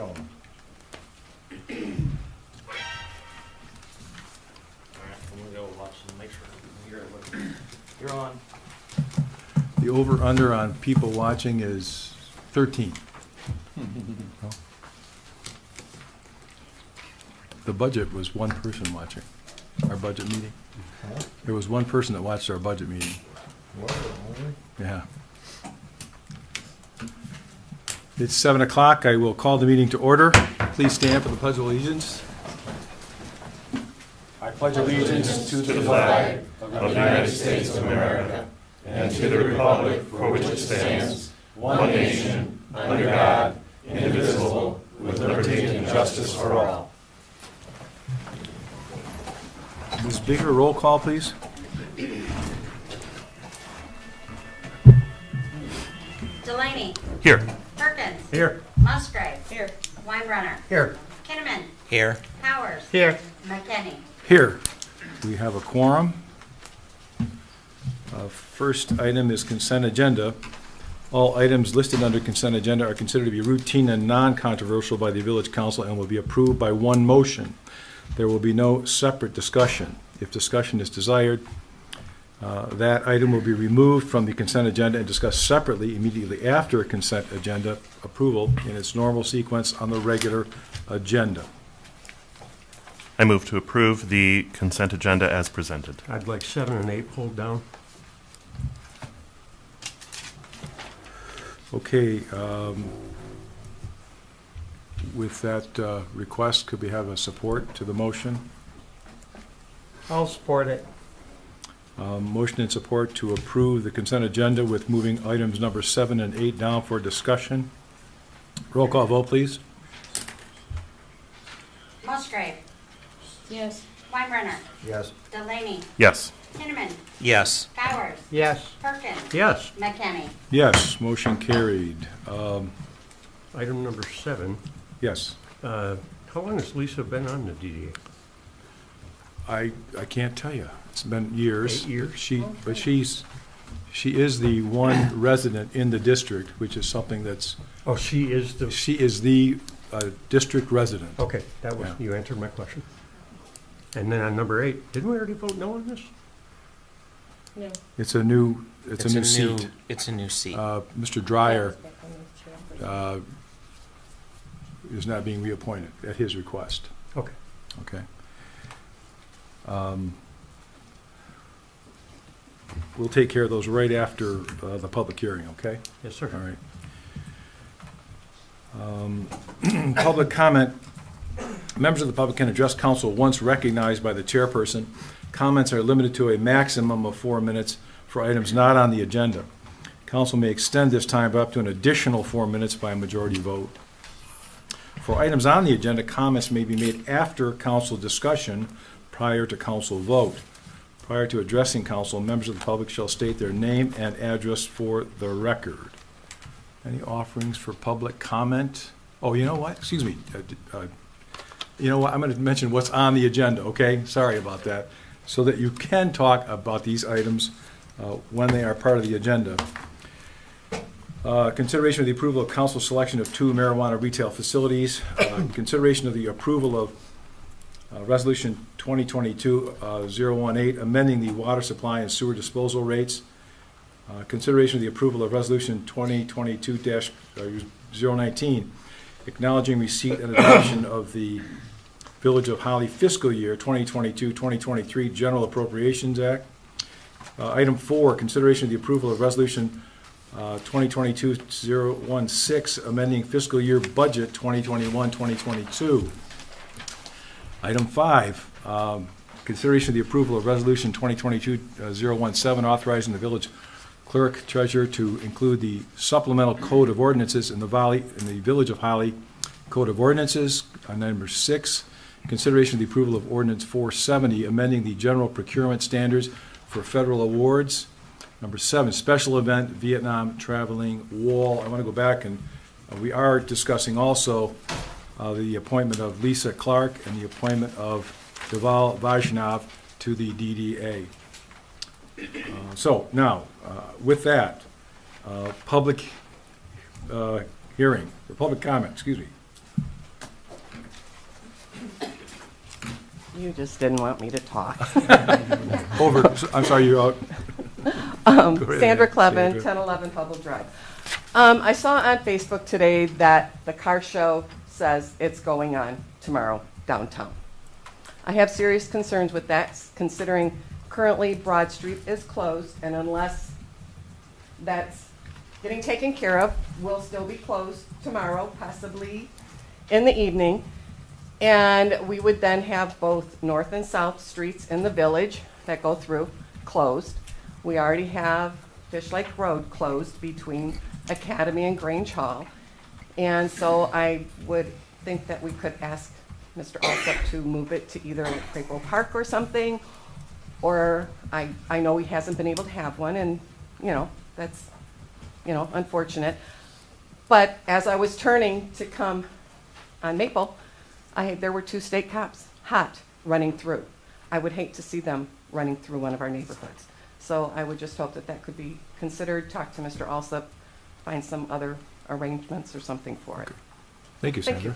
shown. Alright, I'm gonna go watch and make sure I can hear it. You're on. The over-under on people watching is 13. The budget was one person watching our budget meeting. Huh? There was one person that watched our budget meeting. Was it only? Yeah. It's 7 o'clock. I will call the meeting to order. Please stand for the Pledge of Allegiance. I pledge allegiance to the flag of the United States of America and to the republic for which it stands, one nation, under God, indivisible, with liberty and justice for all. Ms. Bigger, roll call, please. Delaney. Here. Perkins. Here. Musgrave. Here. Weinbrenner. Here. Kinnaman. Here. Powers. Here. McKinney. Here. We have a quorum. First item is consent agenda. All items listed under consent agenda are considered to be routine and non-controversial by the village council and will be approved by one motion. There will be no separate discussion. If discussion is desired, that item will be removed from the consent agenda and discussed separately immediately after consent agenda approval in its normal sequence on the regular agenda. I move to approve the consent agenda as presented. I'd like 7 and 8 pulled down. Okay, with that request, could we have a support to the motion? I'll support it. Motion and support to approve the consent agenda with moving items number 7 and 8 down for discussion. Roll call vote, please. Musgrave. Yes. Weinbrenner. Yes. Delaney. Yes. Kinnaman. Yes. Powers. Yes. Perkins. Yes. McKinney. Yes, motion carried. Item number 7. Yes, How long has Lisa been on the DDA? I can't tell you. It's been years. 8 years? She is the one resident in the district, which is something that's, Oh, she is the, she is the district resident. okay, that was, Yeah. you answered my question. And then on number 8, didn't we already vote no on this? No. It's a new seat. It's a new seat. Mr. Dreyer is not being reappointed at his request. Okay. Okay. We'll take care of those right after the public hearing, okay? Yes, sir. All right. Public comment. Members of the public can address council once recognized by the chairperson. Comments are limited to a maximum of 4 minutes for items not on the agenda. Council may extend this time up to an additional 4 minutes by a majority vote. For items on the agenda, comments may be made after council discussion prior to council vote. Prior to addressing council, members of the public shall state their name and address for the record. Any offerings for public comment? Oh, you know what? Excuse me. You know what? I'm going to mention what's on the agenda, okay? Sorry about that. So that you can talk about these items when they are part of the agenda. Consideration of the approval of council selection of 2 marijuana retail facilities. Consideration of the approval of Resolution 2022-018, amending the water supply and sewer disposal rates. Consideration of the approval of Resolution 2022-019, acknowledging receipt and adoption of the Village of Holly fiscal year 2022-2023 General Appropriations Act. Item 4, consideration of the approval of Resolution 2022-016, amending fiscal year budget 2021-2022. Item 5, consideration of the approval of Resolution 2022-017, authorizing the village clerk treasurer to include the supplemental code of ordinances in the Village of Holly Code of Ordinances. Number 6, consideration of the approval of Ordinance 470, amending the general procurement standards for federal awards. Number 7, special event Vietnam traveling wall. I want to go back and we are discussing also the appointment of Lisa Clark and the appointment of Deval Vaishnav to the DDA. So now, with that, public hearing, or public comment, excuse me. You just didn't want me to talk. I'm sorry, you're out. Go ahead, Sandra Clevin, Sandra. 1011 Hubble Drive. I saw on Facebook today that the car show says it's going on tomorrow downtown. I have serious concerns with that, considering currently Broad Street is closed, and unless that's getting taken care of, will still be closed tomorrow, possibly in the evening. And we would then have both north and south streets in the village that go through closed. We already have Fish Lake Road closed between Academy and Grange Hall. And so I would think that we could ask Mr. Alsup to move it to either Crapo Park or something, or I know he hasn't been able to have one, and, that's, unfortunate. But as I was turning to come on Maple, there were 2 state cops, hot, running through. I would hate to see them running through one of our neighborhoods. So I would just hope that that could be considered, talk to Mr. Alsup, find some other arrangements or something for it. Thank you, Thank Sandra.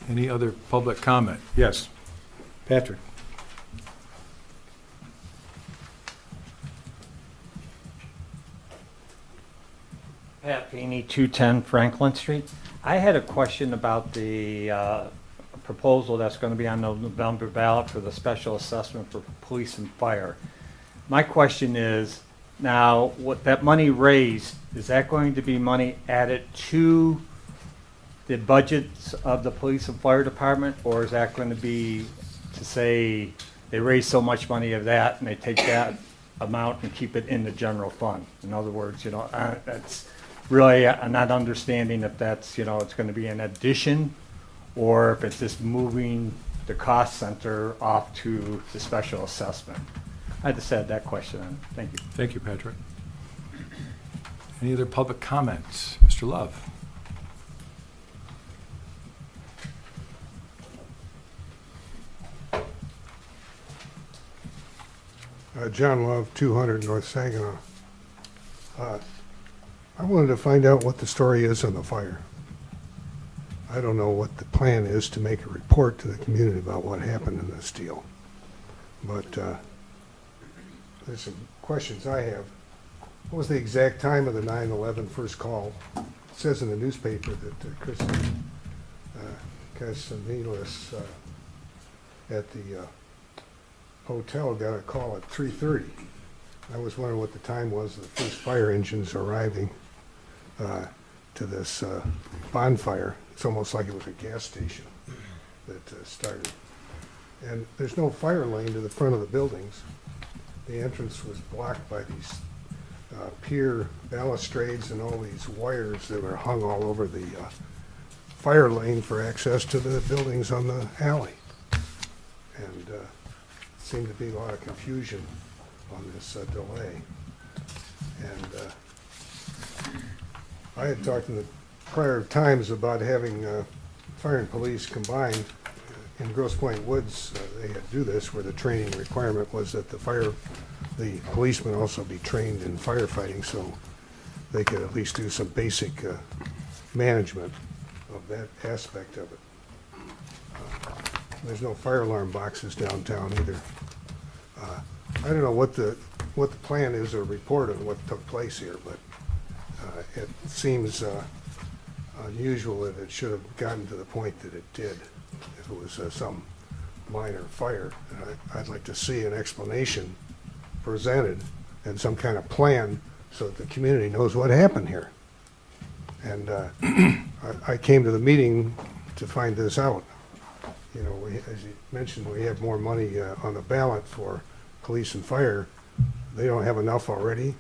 Any other public comment? Yes. Patrick? Pat Feeney, 210 Franklin Street. I had a question about the proposal that's going to be on the November ballot for the special assessment for police and fire. My question is, now, what that money raised, is that going to be money added to the budgets of the police and fire department, or is that going to be to say they raise so much money of that and they take that amount and keep it in the general fund? In other words, that's really, I'm not understanding if that's, it's going to be an addition or if it's just moving the cost center off to the special assessment. I just had that question. Thank you. Thank you, Patrick. Any other public comments? Mr. Love? John Love, 200 North Saginaw. I wanted to find out what the story is on the fire. I don't know what the plan is to make a report to the community about what happened in this deal. But there's some questions I have. What was the exact time of the 9/11 first call? It says in the newspaper that Chris Casanilas at the hotel got a call at 3:30. I was wondering what the time was of the first fire engines arriving to this bonfire. It's almost like it was a gas station that started. And there's no fire lane to the front of the buildings. The entrance was blocked by these pier balustrades and all these wires that were hung all over the fire lane for access to the buildings on the alley. And seemed to be a lot of confusion on this delay. And I had talked in the prior times about having fire and police combined. In Grosse Pointe Woods, they had to do this, where the training requirement was that the policemen also be trained in firefighting, so they could at least do some basic management of that aspect of it. There's no fire alarm boxes downtown either. I don't know what the plan is or report on what took place here, but it seems unusual that it should have gotten to the point that it did. If it was some minor fire, I'd like to see an explanation presented and some kind of plan so that the community knows what happened here. And I came to the meeting to find this out. As you mentioned, we have more money on the ballot for police and fire. They don't have enough already.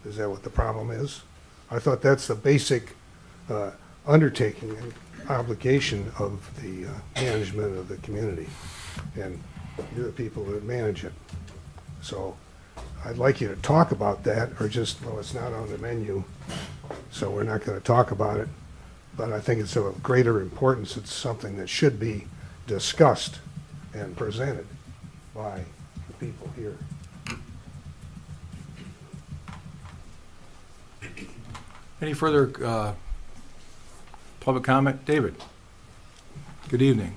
Is that what the problem is? I thought that's the basic undertaking and obligation of the management of the community, and you're the people that manage it. So I'd like you to talk about that, or just, well, it's not on the menu, so we're not going to talk about it. But I think it's of greater importance. It's something that should be discussed and presented by the people here. Any further public comment? David? Good evening.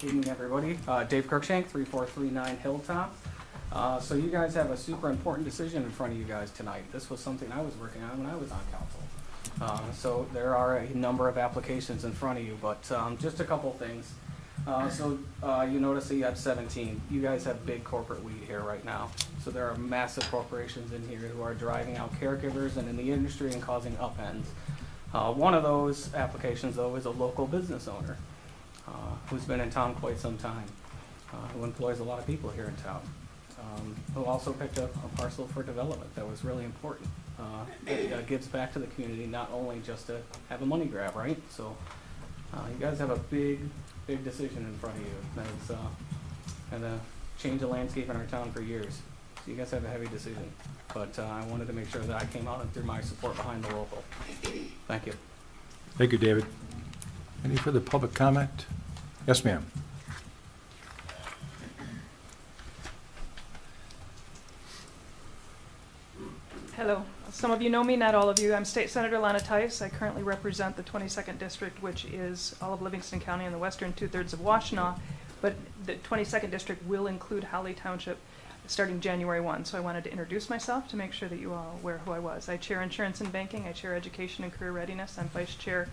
Evening, everybody. Dave Kirkshank, 3439 Hilltop. So you guys have a super important decision in front of you guys tonight. This was something I was working on when I was on council. So there are a number of applications in front of you, but just a couple things. You notice that you have 17. You guys have big corporate weed here right now. So there are massive corporations in here who are driving out caregivers and in the industry and causing upends. One of those applications, though, is a local business owner who's been in town quite some time, who employs a lot of people here in town, who also picked up a parcel for development that was really important. It gives back to the community, not only just to have a money grab, right? So you guys have a big decision in front of you that's going to change the landscape in our town for years. So you guys have a heavy decision. But I wanted to make sure that I came out and threw my support behind the local. Thank you. Thank you, David. Any further public comment? Yes, ma'am. Hello. Some of you know me, not all of you. I'm State Senator Lana Tice. I currently represent the 22nd District, which is all of Livingston County and the western two-thirds of Washtenaw. But the 22nd District will include Holly Township starting January 1. So I wanted to introduce myself to make sure that you all aware who I was. I chair insurance and banking. I chair education and career readiness. I'm vice chair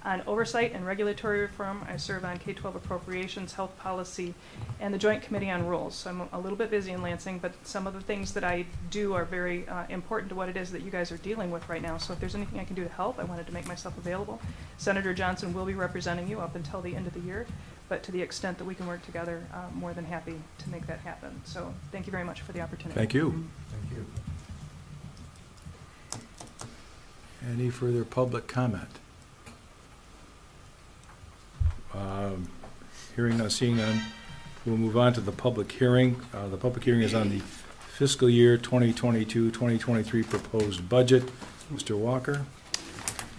on oversight and regulatory reform. I serve on K-12 appropriations, health policy, and the Joint Committee on Rules. So I'm a little bit busy in Lansing, but some of the things that I do are very important to what it is that you guys are dealing with right now. So if there's anything I can do to help, I wanted to make myself available. Senator Johnson will be representing you up until the end of the year, but to the extent that we can work together, more than happy to make that happen. So thank you very much for the opportunity. Thank you. Thank you. Any further public comment? Hearing none, seeing none, we'll move on to the public hearing. The public hearing is on the fiscal year 2022-2023 proposed budget. Mr. Walker?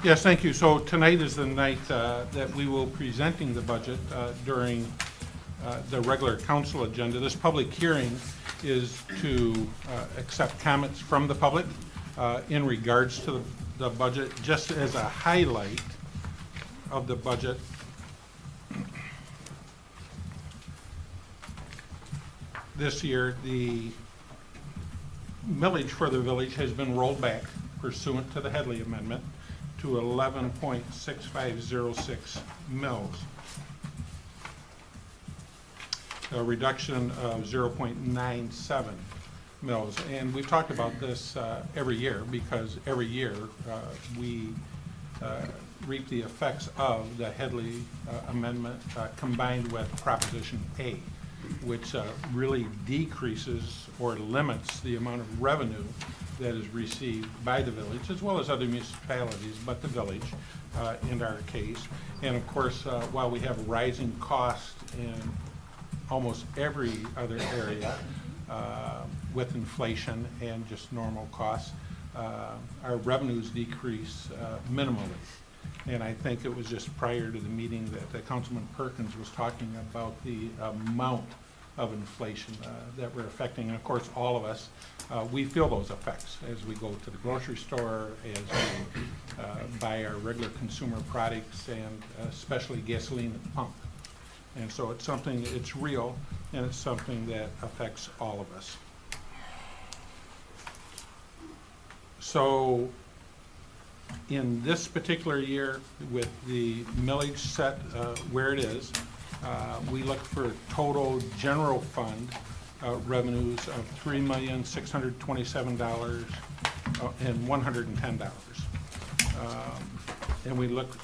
Yes, thank you. So tonight is the night that we will be presenting the budget during the regular council agenda. This public hearing is to accept comments from the public in regards to the budget. Just as a highlight of the budget, this year, the millage for the village has been rolled back pursuant to the Headley Amendment to 11.6506 mils, a reduction of 0.97 mils. And we've talked about this every year because every year we reap the effects of the Headley Amendment combined with Proposition A, which really decreases or limits the amount of revenue that is received by the village, as well as other municipalities, but the village in our case. And of course, while we have rising costs in almost every other area with inflation and just normal costs, our revenues decrease minimally. And I think it was just prior to the meeting that Councilman Perkins was talking about the amount of inflation that we're affecting. And of course, all of us, we feel those effects as we go to the grocery store, as we buy our regular consumer products, and especially gasoline at the pump. And so it's something, it's real, and it's something that affects all of us. So in this particular year, with the millage set where it is, we look for total general fund revenues of $3,627,110. And we look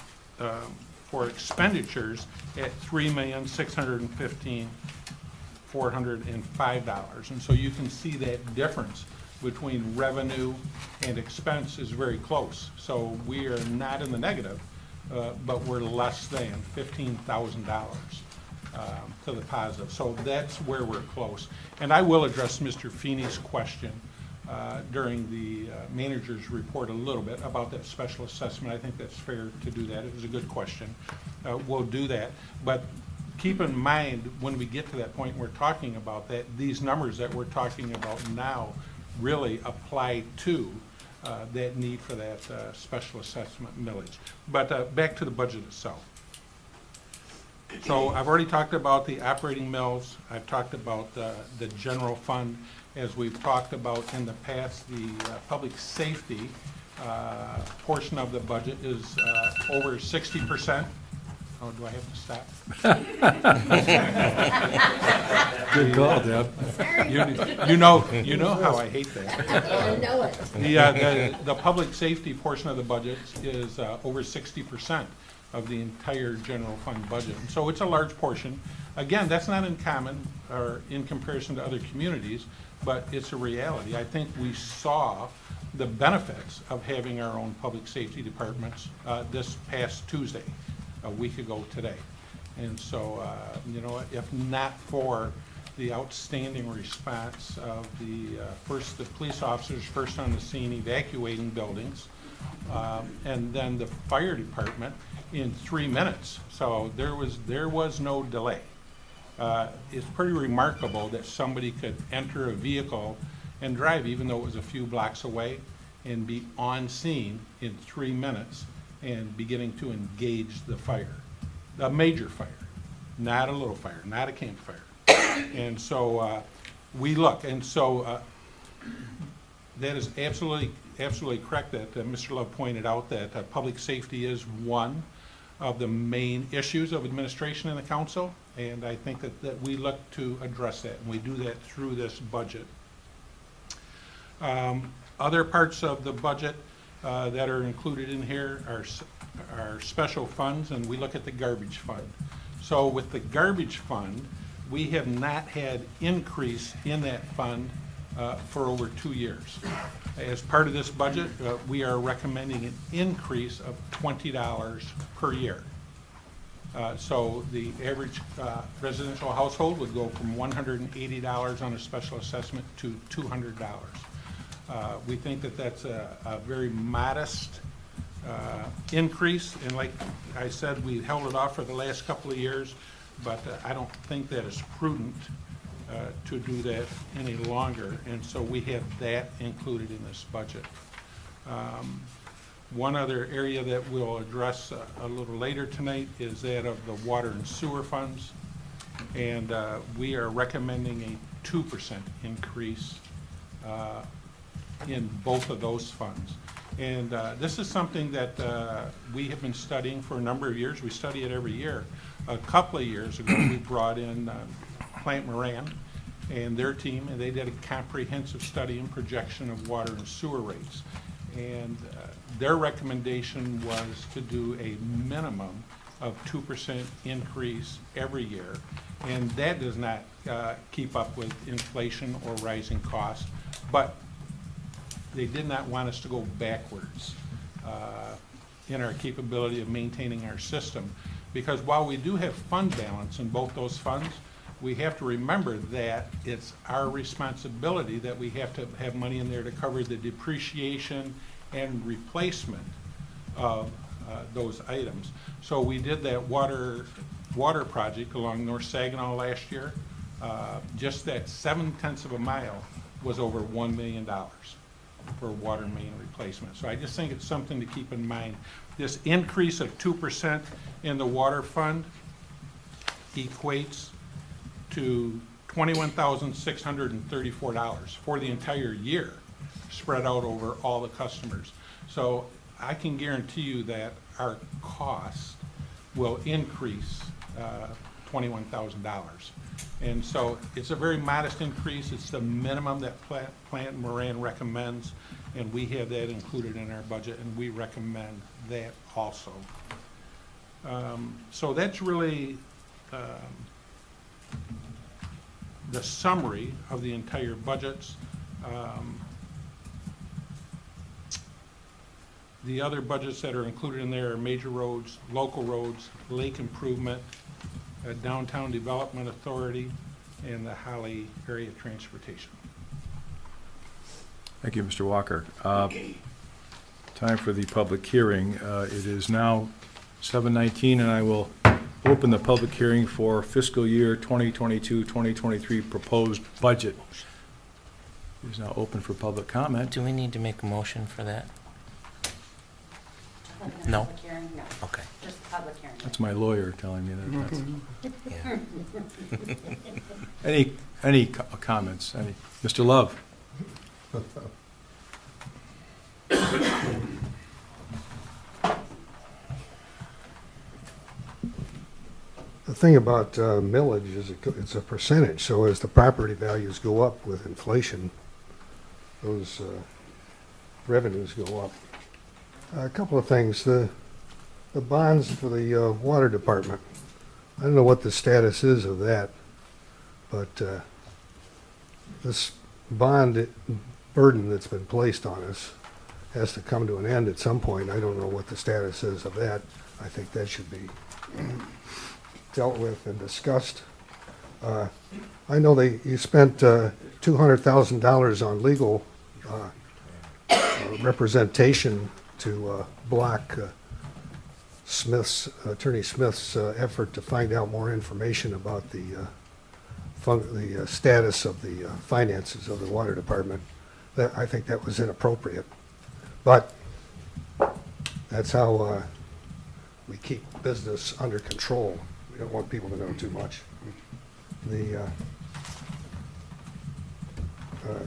for expenditures at $3,615,405. And so you can see that difference between revenue and expense is very close. So we are not in the negative, but we're less than $15,000 to the positive. So that's where we're close. And I will address Mr. Feeney's question during the manager's report a little bit about that special assessment. I think that's fair to do that. It was a good question. We'll do that. But keep in mind, when we get to that point we're talking about that, these numbers that we're talking about now really apply to that need for that special assessment millage. But back to the budget itself. So I've already talked about the operating mills. I've talked about the general fund. As we've talked about in the past, the public safety portion of the budget is over 60%. Oh, do I have to stop? Good call, Deb. You know how I hate that. I know it. The public safety portion of the budget is over 60% of the entire general fund budget. And so it's a large portion. Again, that's not uncommon or in comparison to other communities, but it's a reality. I think we saw the benefits of having our own public safety departments this past Tuesday, a week ago today. And so, you know, if not for the outstanding response of the police officers first on the scene evacuating buildings, and then the fire department in 3 minutes. So there was no delay. It's pretty remarkable that somebody could enter a vehicle and drive, even though it was a few blocks away, and be on scene in 3 minutes and beginning to engage the fire. A major fire, not a little fire, not a campfire. And so we look, and so that is absolutely correct that Mr. Love pointed out that public safety is one of the main issues of administration in the council, and I think that we look to address that, and we do that through this budget. Other parts of the budget that are included in here are special funds, and we look at the garbage fund. So with the garbage fund, we have not had increase in that fund for over 2 years. As part of this budget, we are recommending an increase of $20 per year. So the average residential household would go from $180 on a special assessment to $200. We think that that's a very modest increase, and like I said, we held it off for the last couple of years, but I don't think that it's prudent to do that any longer, and so we have that included in this budget. One other area that we'll address a little later tonight is that of the water and sewer funds, and we are recommending a 2% increase in both of those funds. And this is something that we have been studying for a number of years. We study it every year. A couple of years ago, we brought in Plant Moran and their team, and they did a comprehensive study and projection of water and sewer rates. And their recommendation was to do a minimum of 2% increase every year. And that does not keep up with inflation or rising costs, but they did not want us to go backwards in our capability of maintaining our system. Because while we do have fund balance in both those funds, we have to remember that it's our responsibility that we have to have money in there to cover the depreciation and replacement of those items. So we did that water project along North Saginaw last year. Just that 7/10 of a mile was over $1 million for water main replacement. So I just think it's something to keep in mind. This increase of 2% in the water fund equates to $21,634 for the entire year, spread out over all the customers. So I can guarantee you that our cost will increase $21,000. And so it's a very modest increase. It's the minimum that Plant Moran recommends, and we have that included in our budget, and we recommend that also. So that's really the summary of the entire budgets. The other budgets that are included in there are major roads, local roads, lake improvement, Downtown Development Authority, and the Holly Area Transportation. Thank you, Mr. Walker. Time for the public hearing. It is now 7:19, and I will open the public hearing for fiscal year 2022-2023 proposed budget. It is now open for public comment. Do we need to make a motion for that? No? Public hearing, no. Okay. Just public hearing. That's my lawyer telling me that. Any comments? Mr. Love? The thing about millage is it's a percentage, so as the property values go up with inflation, those revenues go up. A couple of things. The bonds for the water department. I don't know what the status is of that, but this bond burden that's been placed on us has to come to an end at some point. I don't know what the status is of that. I think that should be dealt with and discussed. I know you spent $200,000 on legal representation to block Attorney Smith's effort to find out more information about the status of the finances of the water department. I think that was inappropriate. But that's how we keep business under control. We don't want people to know too much. The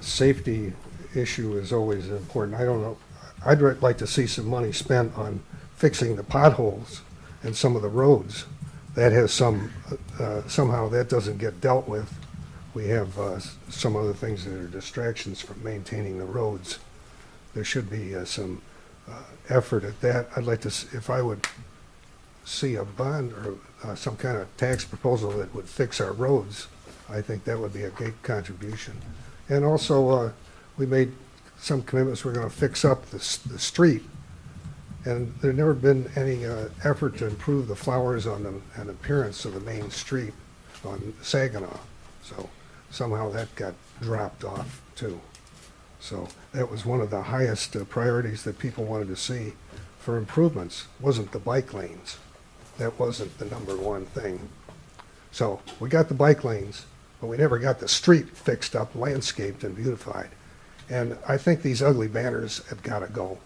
safety issue is always important. I don't know. I'd like to see some money spent on fixing the potholes and some of the roads. That has somehow that doesn't get dealt with. We have some other things that are distractions from maintaining the roads. There should be some effort at that. I'd like to, if I would see a bond or some kind of tax proposal that would fix our roads, I think that would be a great contribution. And also, we made some commitments. We're going to fix up the street, and there's never been any effort to improve the flowers on and appearance of the main street on Saginaw. So somehow that got dropped off too. So that was one of the highest priorities that people wanted to see for improvements. Wasn't the bike lanes. That wasn't the number one thing. So we got the bike lanes, but we never got the street fixed up, landscaped, and beautified. And I think these ugly banners have got to go.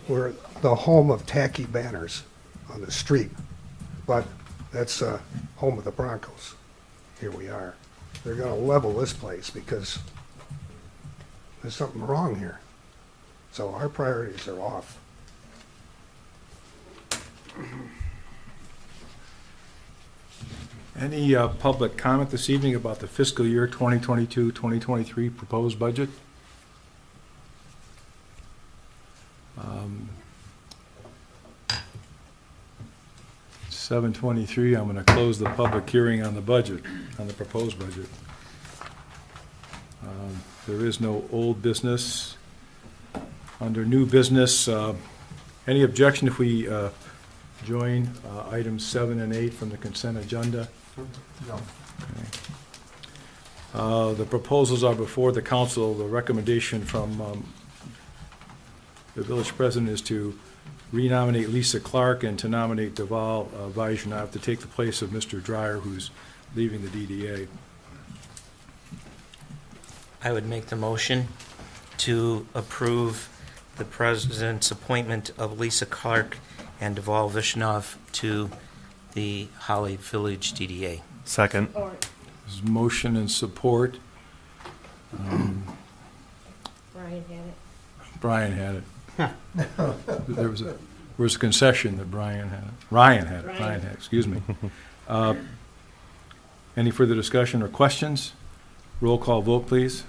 We're the home of tacky banners on the street, but that's home of the Broncos. Here we are. They're going to level this place because there's something wrong here. So our priorities are off. Any public comment this evening about the fiscal year 2022-2023 proposed budget? 7:23, I'm going to close the public hearing on the budget, on the proposed budget. There is no old business. Under new business, any objection if we join items 7 and 8 from the consent agenda? No. Okay. The proposals are before the council. The recommendation from the village president is to renominate Lisa Clark and to nominate Deval Vaishnav to take the place of Mr. Dreyer, who's leaving the DDA. I would make the motion to approve the president's appointment of Lisa Clark and Deval Vaishnav to the Holly Village DDA. Second. There's motion and support. Brian had it. Brian had it. There was a concession that Brian had it. Ryan had it. Brian had it. Excuse me. Any further discussion or questions? Roll call vote, please.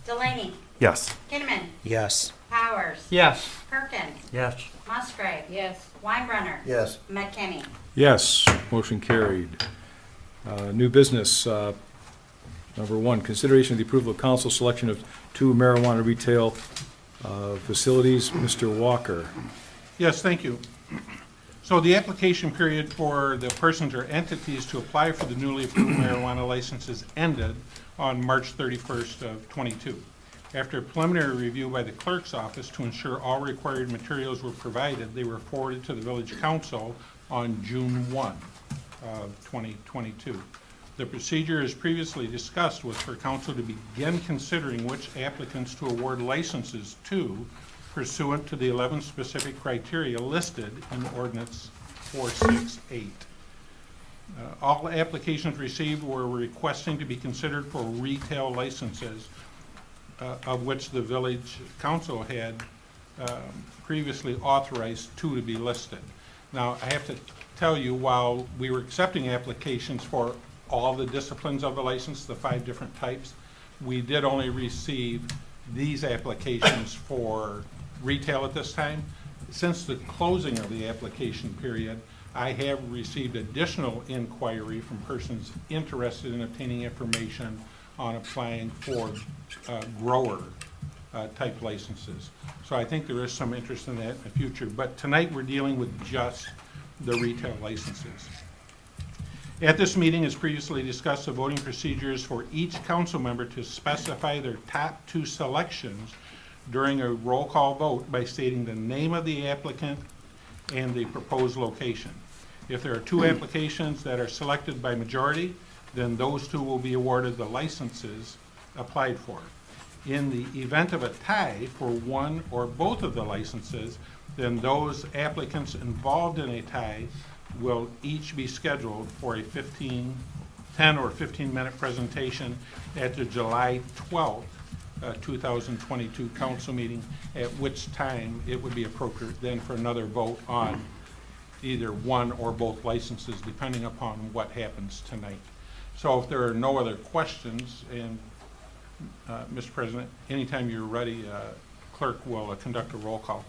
Delaney. Yes. Kinnaman. Yes. Powers. Yes. Perkins. Yes. Musgrave. Yes. Weinbrenner. Yes. McKinney. Yes, motion carried. New business, number 1, consideration of the approval of council selection of 2 marijuana retail facilities. Mr. Walker. Yes, thank you. So the application period for the persons or entities to apply for the newly approved marijuana licenses ended on March 31st of '22. After a preliminary review by the clerk's office to ensure all required materials were provided, they were forwarded to the village council on June 1 of 2022. The procedure, as previously discussed, was for council to begin considering which applicants to award licenses to pursuant to the 11 specific criteria listed in ordinance 468. All applications received were requesting to be considered for retail licenses, of which the village council had previously authorized 2 to be listed. Now, I have to tell you, while we were accepting applications for all the disciplines of the license, the 5 different types, we did only receive these applications for retail at this time. Since the closing of the application period, I have received additional inquiry from persons interested in obtaining information on applying for grower type licenses. So I think there is some interest in that in the future. But tonight we're dealing with just the retail licenses. At this meeting, as previously discussed, the voting procedures for each council member to specify their top 2 selections during a roll call vote by stating the name of the applicant and the proposed location. If there are 2 applications that are selected by majority, then those 2 will be awarded the licenses applied for. In the event of a tie for one or both of the licenses, then those applicants involved in a tie will each be scheduled for a 10 or 15-minute presentation at the July 12th, 2022 council meeting, at which time it would be appropriate then for another vote on either one or both licenses, depending upon what happens tonight. So if there are no other questions, and Mr. President, anytime you're ready, clerk will conduct a roll call.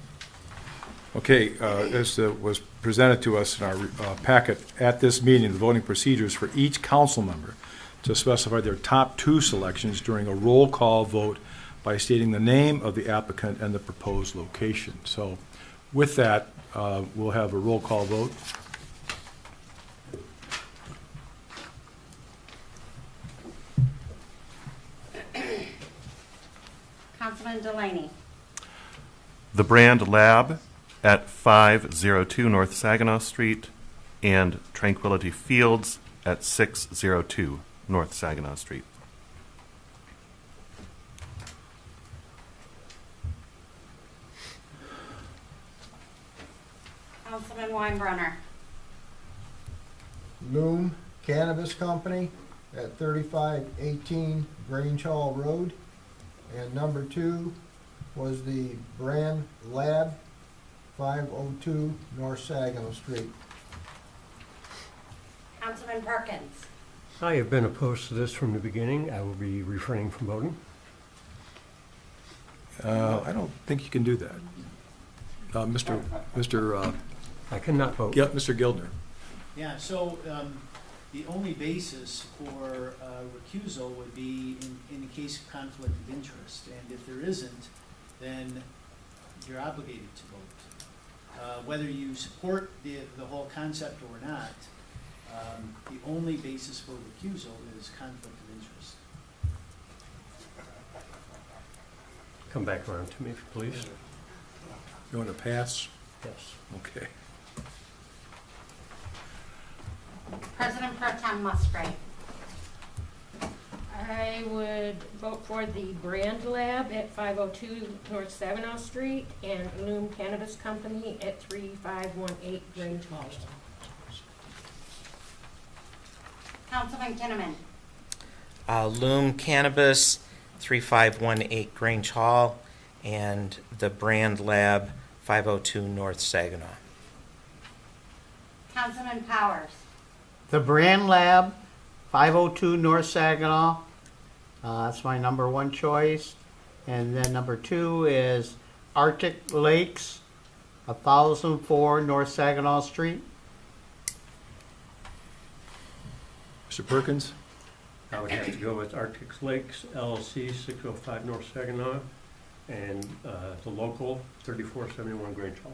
Okay, as was presented to us in our packet at this meeting, the voting procedures for each council member to specify their top 2 selections during a roll call vote by stating the name of the applicant and the proposed location. So with that, we'll have a roll call vote. Councilman Delaney. The Brand Lab at 502 North Saginaw Street and Tranquility Fields at 602 North Saginaw Street. Councilman Weinbrenner. Loom Cannabis Company at 3518 Grange Hall Road. And number 2 was the Brand Lab, 502 North Saginaw Street. Councilman Perkins. I have been opposed to this from the beginning. I will be refraining from voting. I don't think you can do that. Mr. I cannot vote. Yep, Mr. Gildner. Yeah, so the only basis for recusal would be in the case of conflict of interest. And if there isn't, then you're obligated to vote. Whether you support the whole concept or not, the only basis for recusal is conflict of interest. Come back around to me, please. You want to pass? Yes. Okay. President Pro Tem Musgrave. I would vote for the Brand Lab at 502 North Saginaw Street and Loom Cannabis Company at 3518 Grange Hall. Councilman Kinnaman. Loom Cannabis, 3518 Grange Hall, and the Brand Lab, 502 North Saginaw. Councilman Powers. The Brand Lab, 502 North Saginaw. That's my number 1 choice. And then number 2 is Arctic Lakes, 1004 North Saginaw Street. Mr. Perkins? I would have to go with Arctic Lakes LLC, 605 North Saginaw, and the local, 3471 Grange Hall.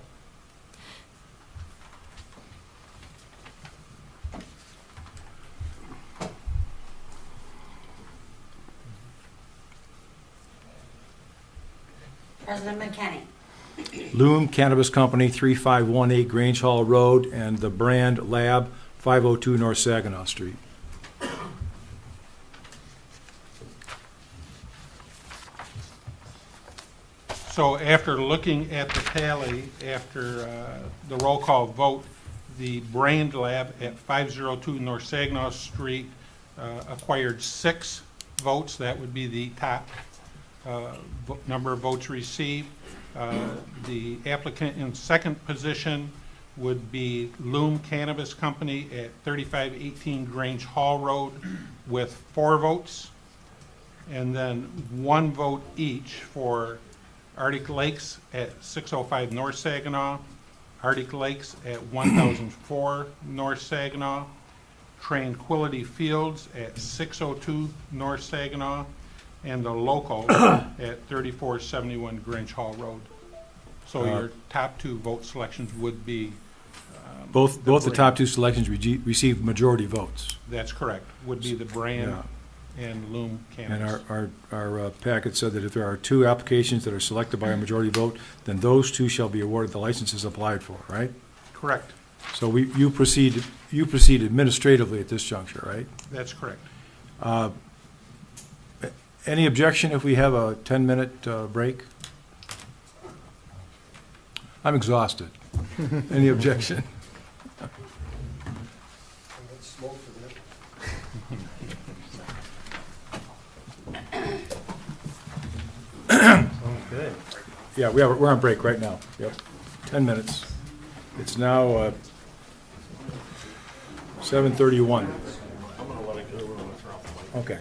President McKinney. Loom Cannabis Company, 3518 Grange Hall Road, and the Brand Lab, 502 North Saginaw Street. So after looking at the tally, after the roll call vote, the Brand Lab at 502 North Saginaw Street acquired 6 votes. That would be the top number of votes received. The applicant in second position would be Loom Cannabis Company at 3518 Grange Hall Road with 4 votes. And then 1 vote each for Arctic Lakes at 605 North Saginaw, Arctic Lakes at 1004 North Saginaw, Tranquility Fields at 602 North Saginaw, and the local at 3471 Grange Hall Road. So your top 2 vote selections would be Both the top 2 selections received majority votes. That's correct. Would be the Brand Yeah. and Loom And Cannabis. our packet said that if there are 2 applications that are selected by a majority vote, then those 2 shall be awarded the licenses applied for, right? Correct. So you proceed administratively at this juncture, right? That's correct. Any objection if we have a 10-minute break? I'm exhausted. Any objection? Good. Yeah, we're on break right now. Yep, 10 minutes. It's now 7:31. Okay.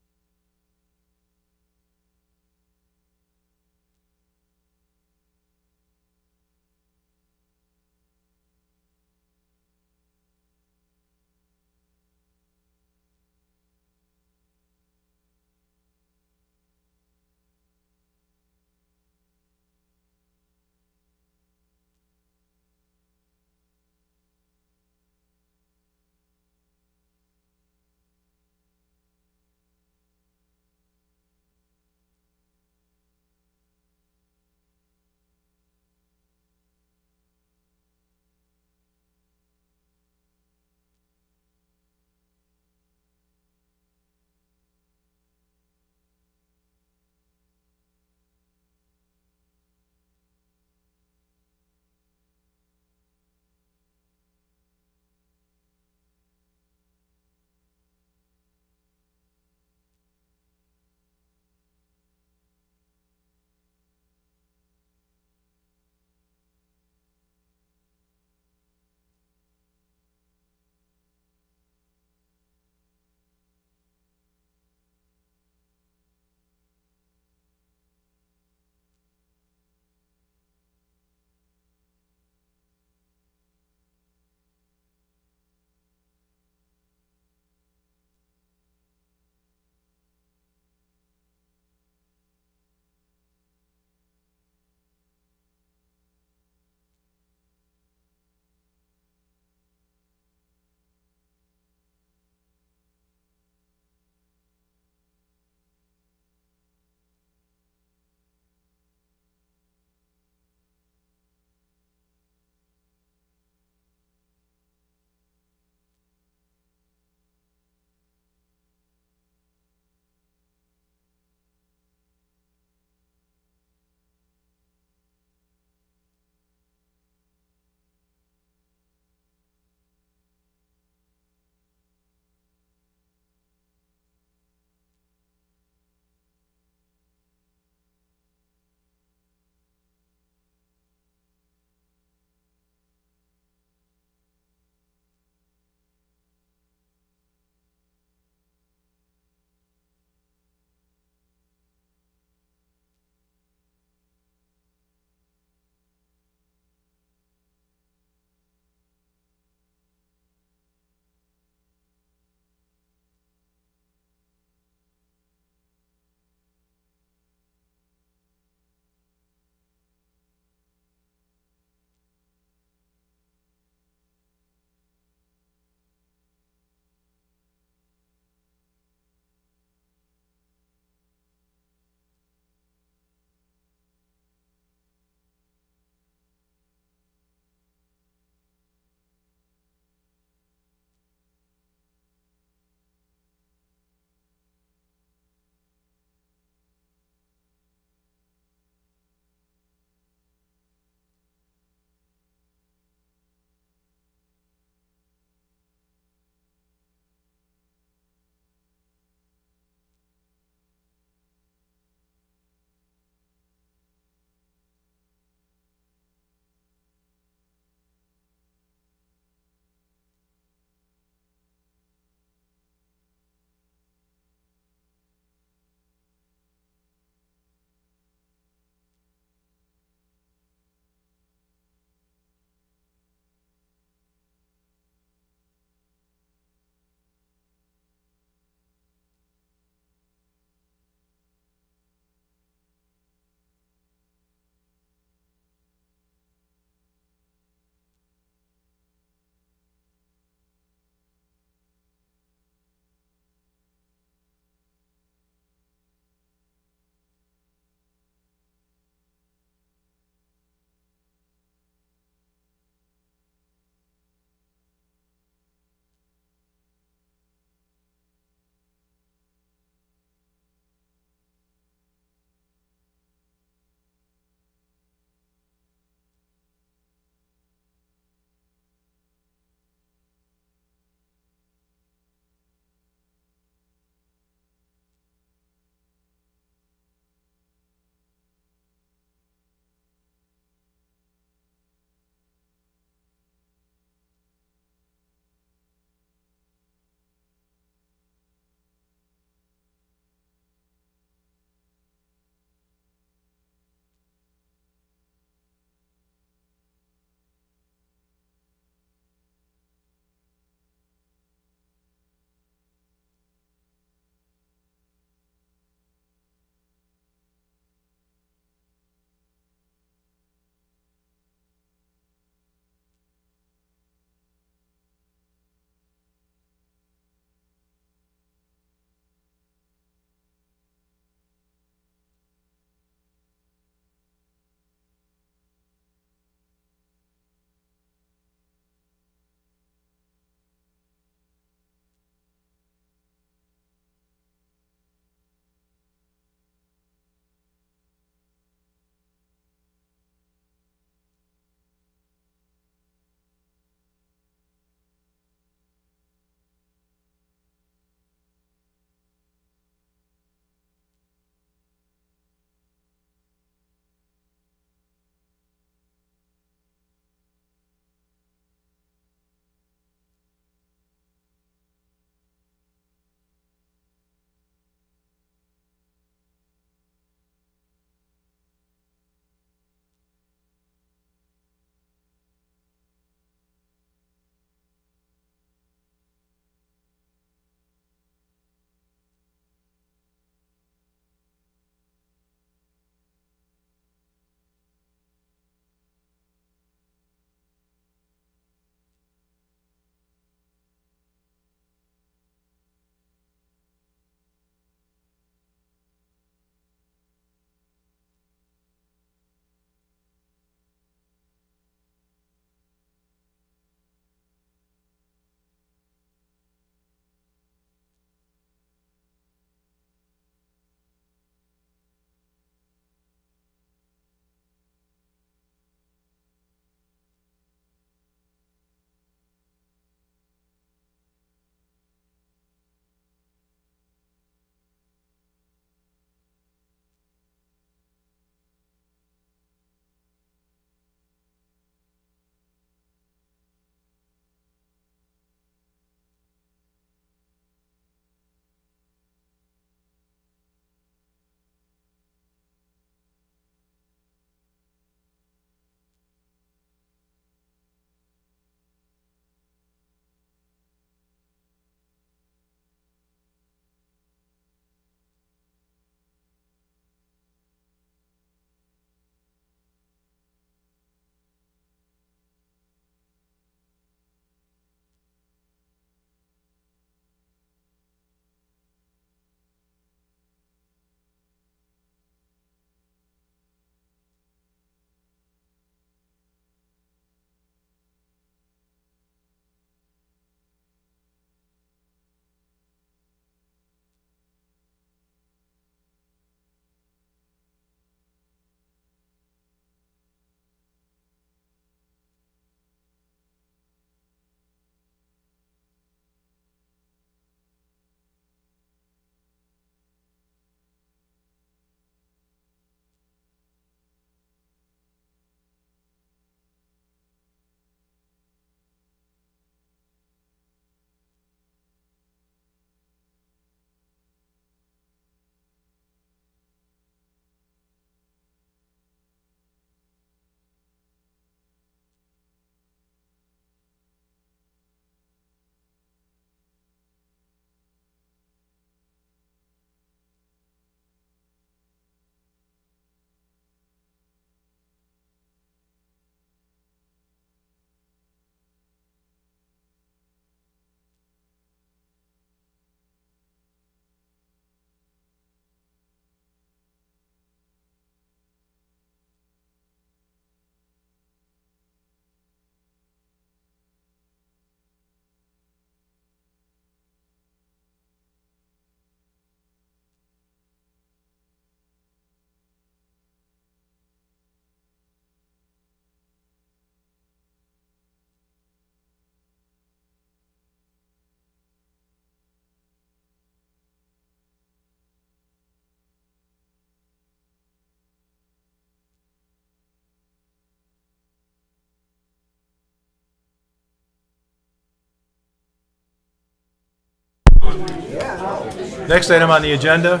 Next item on the agenda.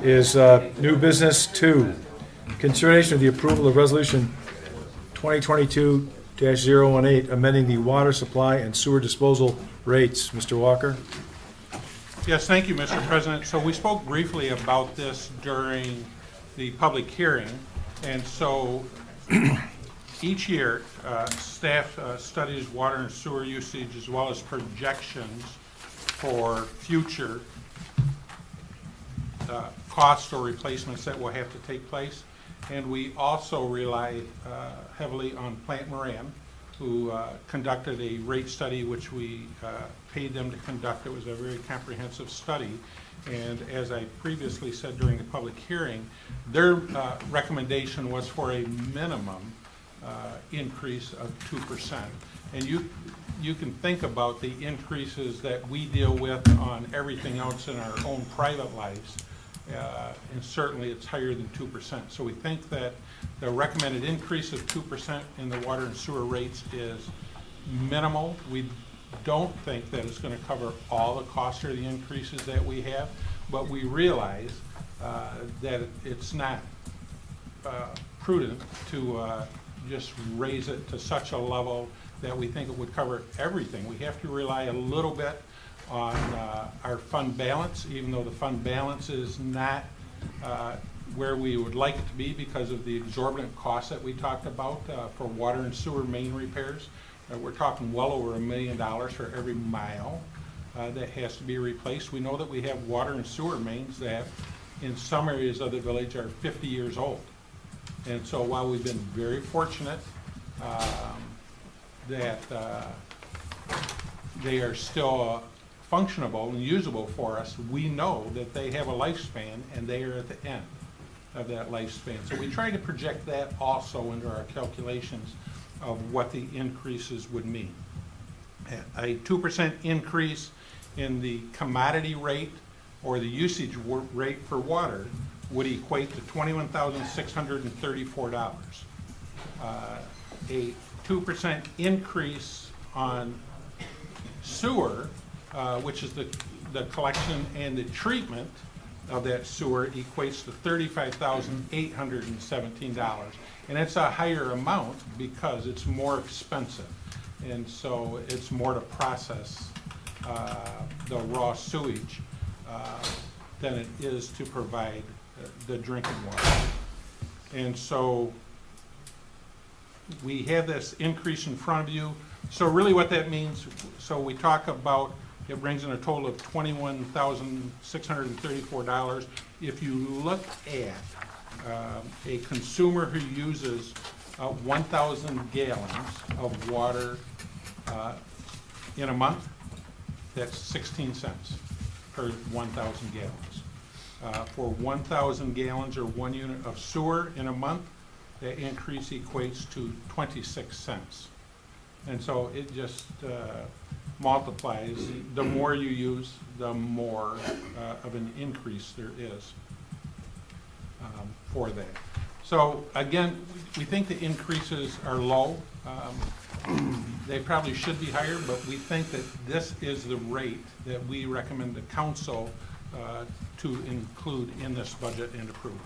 Is new business 2. Consideration of the approval of resolution 2022-018, amending the water supply and sewer disposal rates. Mr. Walker? Yes, thank you, Mr. President. So we spoke briefly about this during the public hearing, and so each year, staff studies water and sewer usage as well as projections for future costs or replacements that will have to take place. And we also rely heavily on Plant Moran, who conducted a rate study which we paid them to conduct. It was a very comprehensive study. And as I previously said during the public hearing, their recommendation was for a minimum increase of 2%. And you can think about the increases that we deal with on everything else in our own private lives. And certainly it's higher than 2%. So we think that the recommended increase of 2% in the water and sewer rates is minimal. We don't think that it's going to cover all the costs or the increases that we have, but we realize that it's not prudent to just raise it to such a level that we think it would cover everything. We have to rely a little bit on our fund balance, even though the fund balance is not where we would like it to be because of the exorbitant costs that we talked about for water and sewer main repairs. We're talking well over $1 million for every mile that has to be replaced. We know that we have water and sewer mains that in some areas of the village are 50 years old. And so while we've been very fortunate that they are still functionable and usable for us, we know that they have a lifespan and they are at the end of that lifespan. So we try to project that also into our calculations of what the increases would mean. A 2% increase in the commodity rate or the usage rate for water would equate to $21,634. A 2% increase on sewer, which is the collection and the treatment of that sewer, equates to $35,817. And it's a higher amount because it's more expensive. And so it's more to process the raw sewage than it is to provide the drinking water. And so we have this increase in front of you. So really what that means, so we talk about it brings in a total of $21,634. If you look at a consumer who uses 1,000 gallons of water in a month, that's 16 cents per 1,000 gallons. For 1,000 gallons or 1 unit of sewer in a month, the increase equates to 26 cents. And so it just multiplies. The more you use, the more of an increase there is for that. So again, we think the increases are low. They probably should be higher, but we think that this is the rate that we recommend the council to include in this budget and approve.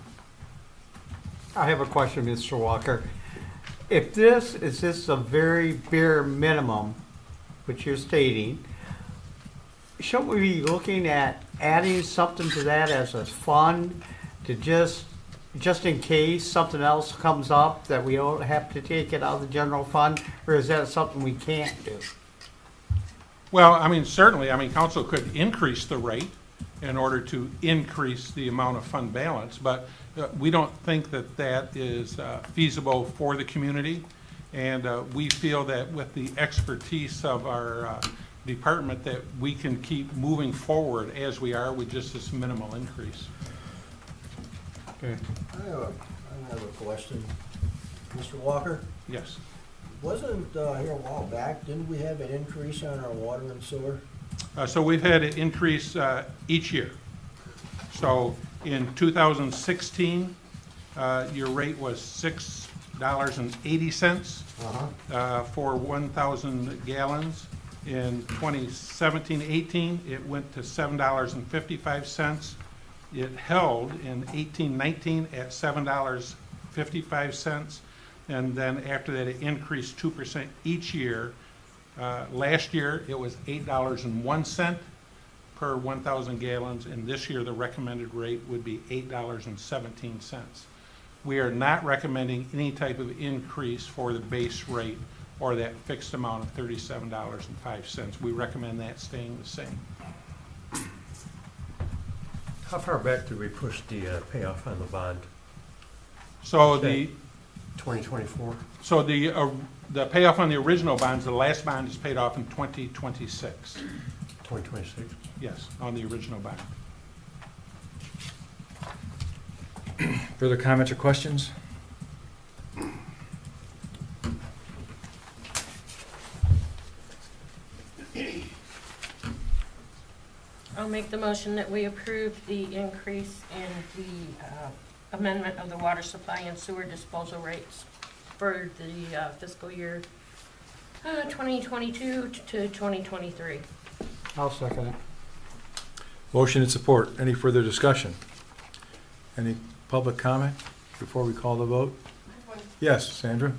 I have a question, Mr. Walker. If this is a very bare minimum, which you're stating, shouldn't we be looking at adding something to that as a fund to just in case something else comes up that we don't have to take it out of the general fund, or is that something we can't do? Well, I mean, certainly, I mean, council could increase the rate in order to increase the amount of fund balance, but we don't think that that is feasible for the community. And we feel that with the expertise of our department that we can keep moving forward as we are with just this minimal increase. Okay. I have a question. Mr. Walker, Yes. wasn't here a while back, didn't we have an increase on our water and sewer? So we've had an increase each year. So in 2016, your rate was $8.80 for 1,000 gallons. In 2017-18, it went to $7.55. It held in 18-19 at $7.55. And then after that, it increased 2% each year. Last year, it was $8.01 per 1,000 gallons, and this year the recommended rate would be $8.17. We are not recommending any type of increase for the base rate or that fixed amount of $37.05. We recommend that staying the same. How far back did we push the payoff on the bond? So the 2024? So the payoff on the original bonds, the last bond is paid off in 2026. 2026? Yes, on the original bond. Further comments or questions? I'll make the motion that we approve the increase in the amendment of the water supply and sewer disposal rates for the fiscal year 2022 to 2023. I'll second it. Motion and support. Any further discussion? Any public comment before we call the vote? Yes, Sandra?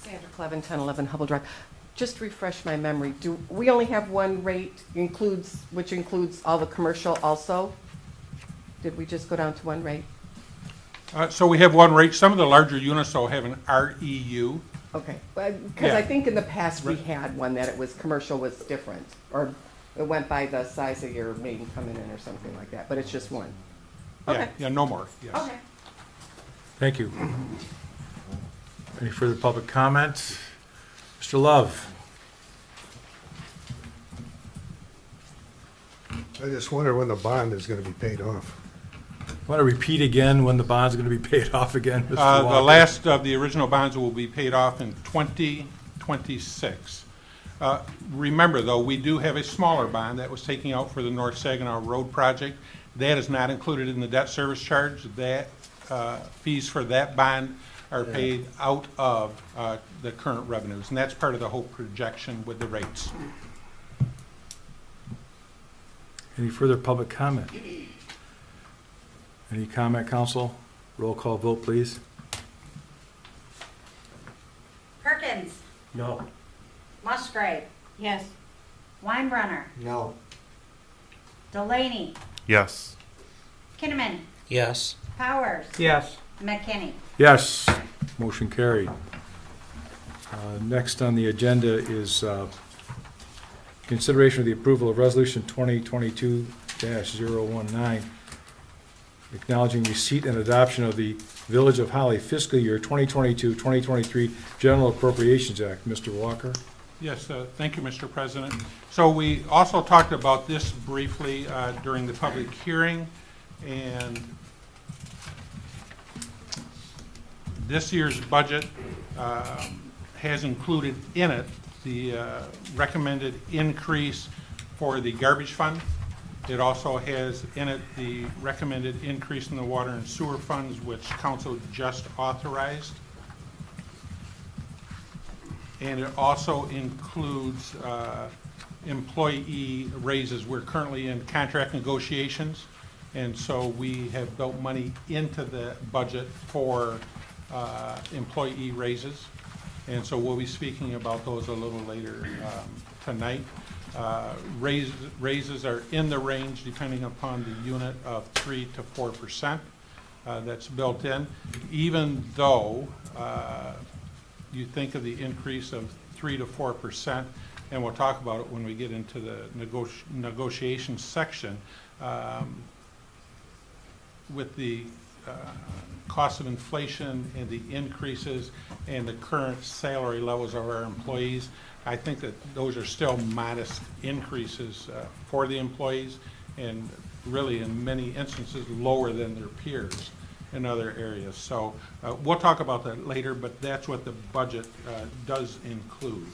Sandra Clevin, 1011 Hubble Drive. Just to refresh my memory, do we only have one rate, which includes all the commercial also? Did we just go down to one rate? So we have one rate. Some of the larger units will have an REU. Okay, because I think in the past we had one that it was, commercial was different, or it went by the size of your main coming in or something like that, but it's just one. Okay. Yeah, no more, yes. Okay. Thank you. Any further public comments? Mr. Love? I just wonder when the bond is gonna be paid off. Want to repeat again when the bond's going to be paid off again, Mr. The Walker? last of the original bonds will be paid off in 2026. Remember, though, we do have a smaller bond that was taken out for the North Saginaw Road project. That is not included in the debt service charge. That fees for that bond are paid out of the current revenues, and that's part of the whole projection with the rates. Any further public comment? Any comment, council? Roll call vote, please. Perkins. No. Musgrave. Yes. Weinbrenner. No. Delaney. Yes. Kinnaman. Yes. Powers. Yes. McKinney. Yes, motion carried. Next on the agenda is consideration of the approval of Resolution 2022-019, acknowledging receipt and adoption of the Village of Holly fiscal year 2022-2023 General Appropriations Act. Mr. Walker? Yes, thank you, Mr. President. So we also talked about this briefly during the public hearing, and this year's budget has included in it the recommended increase for the garbage fund. It also has in it the recommended increase in the water and sewer funds, which council just authorized. And it also includes employee raises. We're currently in contract negotiations, and so we have built money into the budget for employee raises. And so we'll be speaking about those a little later tonight. Raises are in the range, depending upon the unit, of 3 to 4%. That's built in, even though you think of the increase of 3 to 4%, and we'll talk about it when we get into the negotiation section. With the cost of inflation and the increases and the current salary levels of our employees, I think that those are still modest increases for the employees, and really in many instances lower than their peers in other areas. So we'll talk about that later, but that's what the budget does include.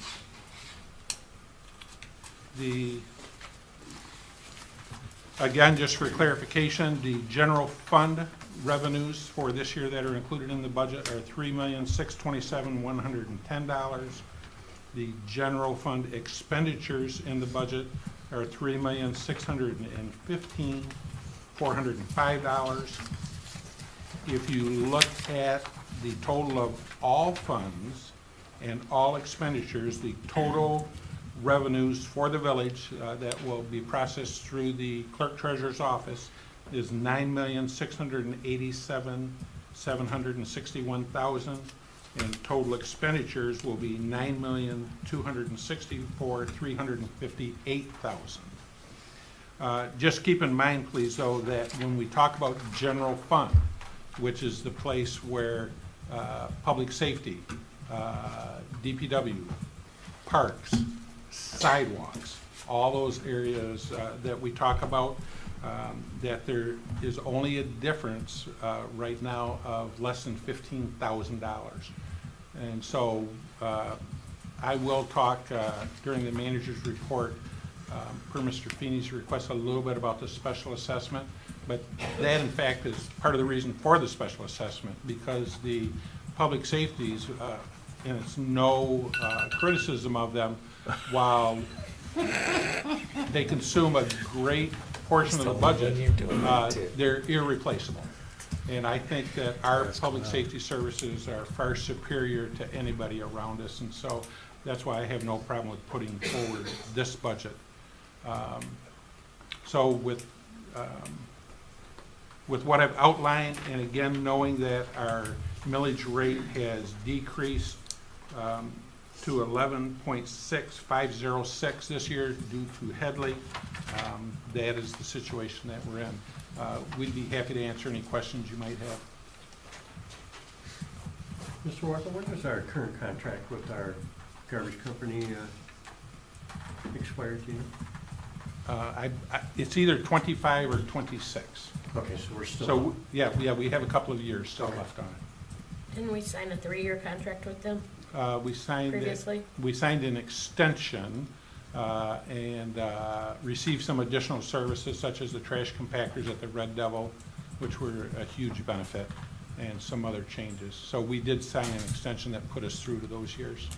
Again, just for clarification, the general fund revenues for this year that are included in the budget are $3,627,110. The general fund expenditures in the budget are $3,615,405. If you look at the total of all funds and all expenditures, the total revenues for the village that will be processed through the clerk treasurer's office is $9,687,761,000, and total expenditures will be $9,264,358,000. Just keep in mind, please, though, that when we talk about general fund, which is the place where public safety, DPW, parks, sidewalks, all those areas that we talk about, that there is only a difference right now of less than $15,000. And so I will talk during the manager's report per Mr. Feeney's request a little bit about the special assessment, but that in fact is part of the reason for the special assessment, because the public safeties, and it's no criticism of them, while they consume a great portion of the budget, they're irreplaceable. And I think that our public safety services are far superior to anybody around us, and so that's why I have no problem with putting forward this budget. So with what I've outlined, and again, knowing that our millage rate has decreased to 11.6506 this year due to Headley, that is the situation that we're in. We'd be happy to answer any questions you might have. Mr. Walker, when does our current contract with our garbage company expire, do you know? It's either 25 or 26. Okay, so we're still. So, yeah, we have a couple of years still left on it. Didn't we sign a 3-year contract with them We signed previously? We signed an extension and received some additional services such as the trash compactors at the Red Devil, which were a huge benefit, and some other changes. So we did sign an extension that put us through to those years.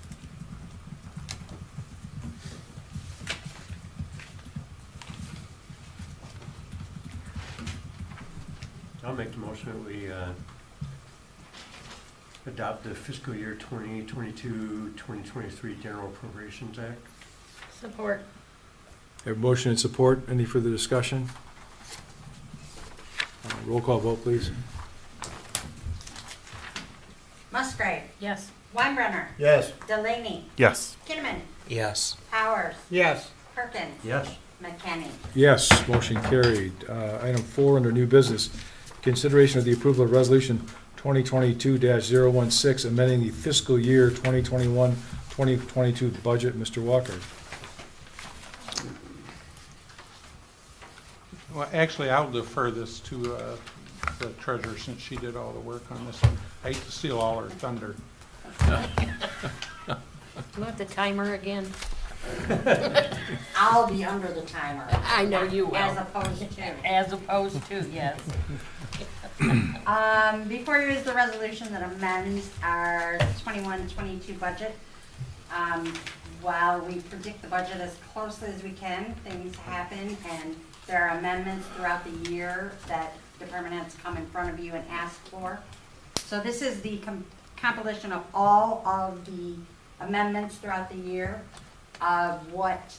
I'll make the motion that we adopt the fiscal year 2022-2023 General Appropriations Act. Support. Have a motion and support. Any further discussion? Roll call vote, please. Musgrave, Yes. Weinbrenner, Yes. Delaney, Yes. Kinnaman, Yes. Powers, Yes. Perkins, Yes. McKenney. Yes, motion carried. Item 4 under new business, consideration of the approval of resolution 2022-016, amending the fiscal year 2021-2022 budget. Mr. Walker. Well, actually, I'll defer this to the treasurer since she did all the work on this one. I hate to steal all her thunder. You want the timer again? I'll be under the timer. I know you will. As opposed to. As opposed to, yes. Before you is the resolution that amends our 21-22 budget. While we predict the budget as closely as we can, things happen, and there are amendments throughout the year that department heads come in front of you and ask for. So this is the compilation of all of the amendments throughout the year of what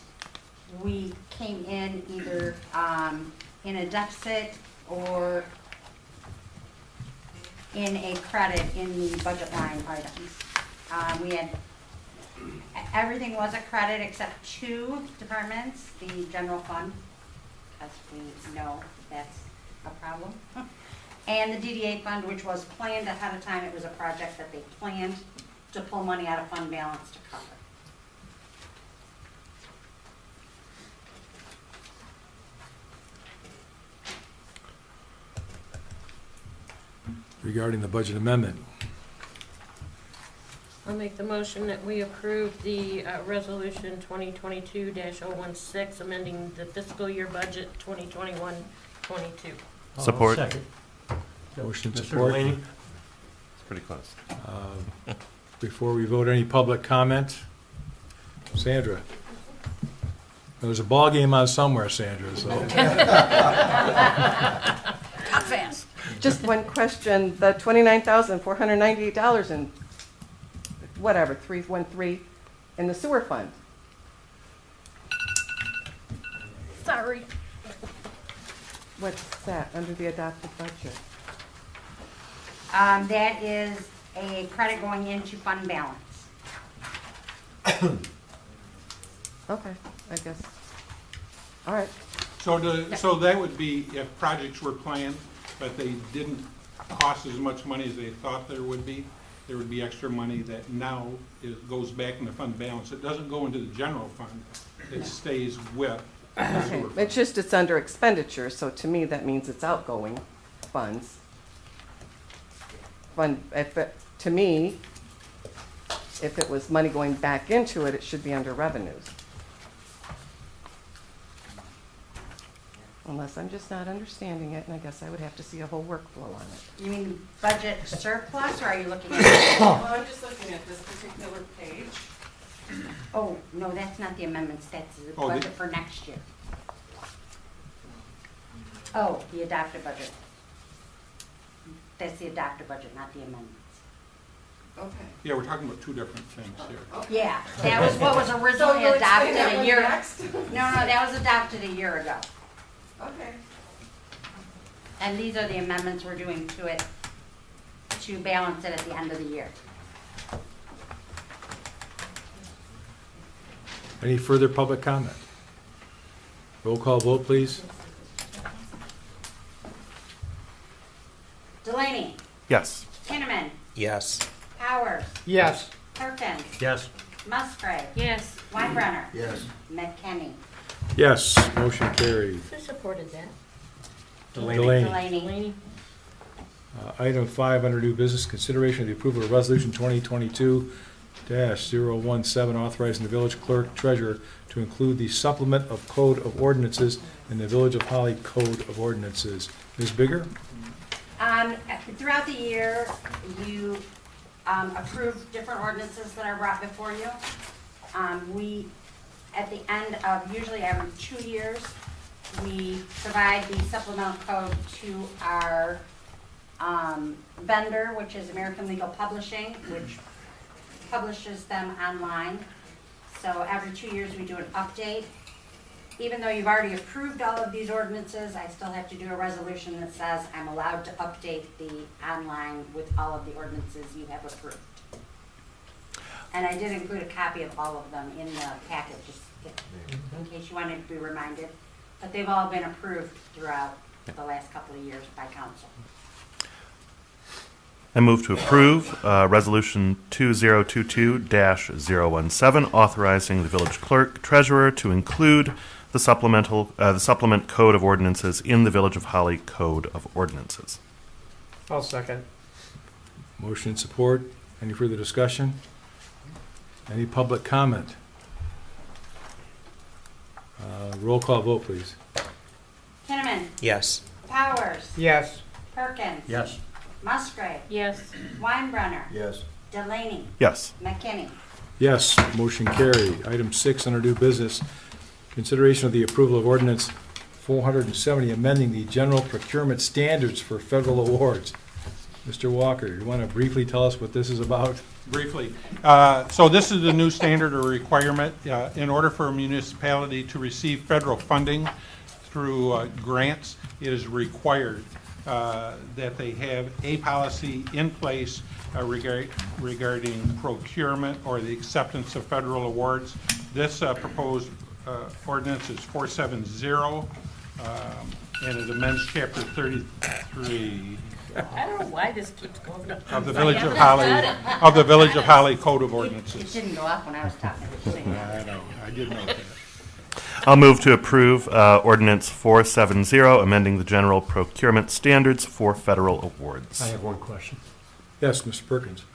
we came in either in a deficit or in a credit in the budget line items. We had, everything was a credit except 2 departments, the general fund, because we know that's a problem, and the DDA fund, which was planned ahead of time. It was a project that they planned to pull money out of fund balance to cover. Regarding the budget amendment. I'll make the motion that we approve the resolution 2022-016, amending the fiscal year budget 2021-22. Support. Second. Motion Mr. support. Delaney? It's pretty close. Before we vote, any public comment? Sandra? There's a ball game on somewhere, Sandra, so. Talk fast. Just one question, the $29,498 and whatever, 313 in the sewer fund. Sorry. What's that, under the adopted budget? That is a credit going into fund balance. Okay, I guess. All right. So that would be if projects were planned, but they didn't cost as much money as they thought there would be extra money that now goes back in the fund balance. It doesn't go into the general fund. It stays with the Okay, sewer fund. it's just, it's under expenditure, so to me, that means it's outgoing funds. To me, if it was money going back into it, it should be under revenues. Unless I'm just not understanding it, and I guess I would have to see a whole workflow on it. You mean budget surplus, or are you looking at? Well, I'm just looking at this particular page. Oh, no, that's not the amendments, that's the Oh, budget for next year. Oh, the adopted budget. That's the adopted budget, not the amendments. Okay. Yeah, we're talking about two different things here. Yeah, that was what was originally So you'll explain adopted that a one year. next? No, that was adopted a year ago. Okay. And these are the amendments we're doing to it to balance it at the end of the year. Any further public comment? Roll call vote, please. Delaney, Yes. Kinnaman, Yes. Powers, Yes. Perkins, Yes. Musgrave, Yes. Weinbrenner, Yes. McKinney, Yes, motion carried. Who supported that? Delaney. Delaney. Delaney. Item 5 under new business, consideration of the approval of resolution 2022-017 authorizing the village clerk treasurer to include the supplement of code of ordinances in the Village of Holly Code of Ordinances. Ms. Bigger? Throughout the year, you approve different ordinances that are brought before you. We, at the end of, usually every 2 years, we provide the supplemental code to our vendor, which is American Legal Publishing, which publishes them online. So every 2 years, we do an update. Even though you've already approved all of these ordinances, I still have to do a resolution that says I'm allowed to update the online with all of the ordinances you have approved. And I did include a copy of all of them in the packet, just in case you wanted to be reminded. But they've all been approved throughout the last couple of years by council. I move to approve Resolution 2022-017, authorizing the village clerk treasurer to include the supplement code of ordinances in the Village of Holly Code of Ordinances. I'll second. Motion and support. Any further discussion? Any public comment? Roll call vote, please. Kinnaman, Yes. Powers, Yes. Perkins, Yes. Musgrave, Yes. Weinbrenner, Yes. Delaney, Yes. McKinney. Yes, motion carried. Item 6 under new business, consideration of the approval of ordinance 470, amending the general procurement standards for federal awards. Mr. Walker, you want to briefly tell us what this is about? Briefly. So this is the new standard or requirement. In order for a municipality to receive federal funding through grants, it is required that they have a policy in place regarding procurement or the acceptance of federal awards. This proposed ordinance is 470, and it amends Chapter 33 I don't know why this keeps going up. of the Village of Holly Code of It Ordinances. didn't go up when I was talking. I know, I did note that. I'll move to approve Ordinance 470, amending the general procurement standards for federal awards. I have one question. Yes, Mr. Perkins.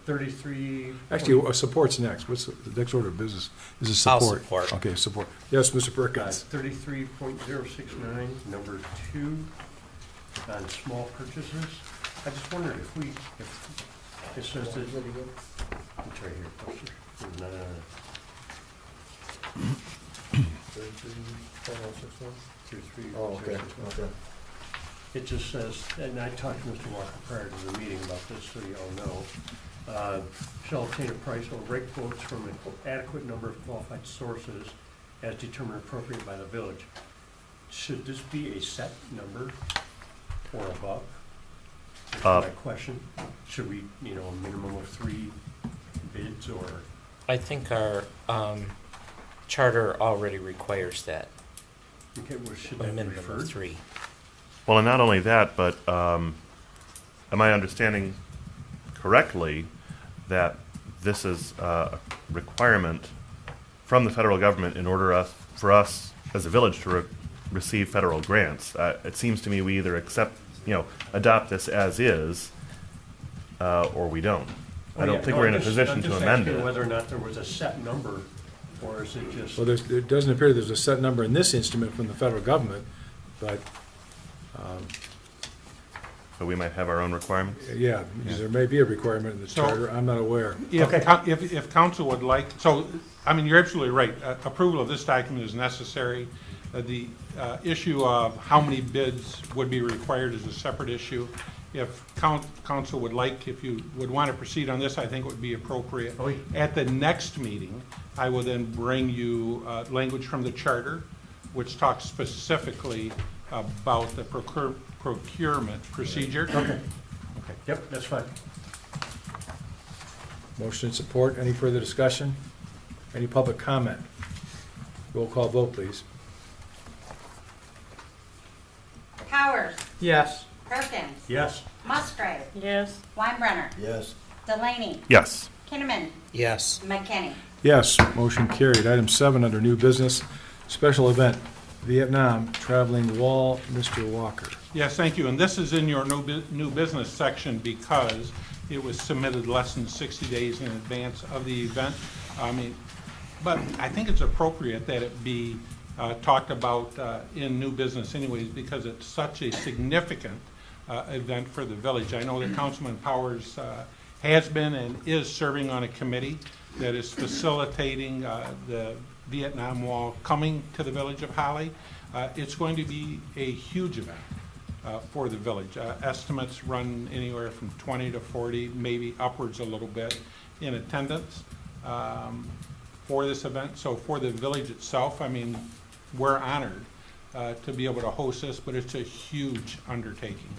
33. Actually, support's next. What's the next order of business? Is it I'll support? support. Okay, support. Yes, Mr. Perkins. 33.069, number 2. on small purchases. I just wondered if it says that, it's right here, closer. Oh, okay, okay. It just says, and I talked to Mr. Walker prior to the meeting about this, so you all know. Shall obtain a price or rate quotes from an adequate number of qualified sources as determined appropriate by the village. Should this be a set number or above? That's my question. Should we, a minimum of 3 bids or? I think our charter already requires that, Okay, well, should a that be minimum of referred? 3. Well, and not only that, but am I understanding correctly that this is a requirement from the federal government in order for us as a village to receive federal grants? It seems to me we either accept, adopt this as is, or we don't. I don't think we're in a position to amend I'm just asking it. whether or not there was a set number, or is it just? Well, it doesn't appear there's a set number in this instrument from the federal government, but, So we might have our own requirements? yeah, there may be a requirement in the So- charter, I'm not aware. If council would like, so, you're absolutely right. Approval of this document is necessary. The issue of how many bids would be required is a separate issue. If council would like, if you would want to proceed on this, I think it would be appropriate. At the next meeting, I will then bring you language from the charter, which talks specifically about the procurement procedure. Okay, yep, that's fine. Motion and support, any further discussion? Any public comment? Roll call vote, please. Powers, Yes. Perkins, Yes. Musgrave, Yes. Weinbrenner, Yes. Delaney, Yes. Kinnaman, Yes. McKinney. Yes, motion carried. Item 7 under new business, special event, Vietnam Traveling Wall, Mr. Walker. Yes, thank you. And this is in your new business section because it was submitted less than 60 days in advance of the event. But I think it's appropriate that it be talked about in new business anyways, because it's such a significant event for the village. I know that Councilman Powers has been and is serving on a committee that is facilitating the Vietnam Wall coming to the village of Holly. It's going to be a huge event for the village. Estimates run anywhere from 20 to 40, maybe upwards a little bit in attendance for this event. So for the village itself, we're honored to be able to host this, but it's a huge undertaking.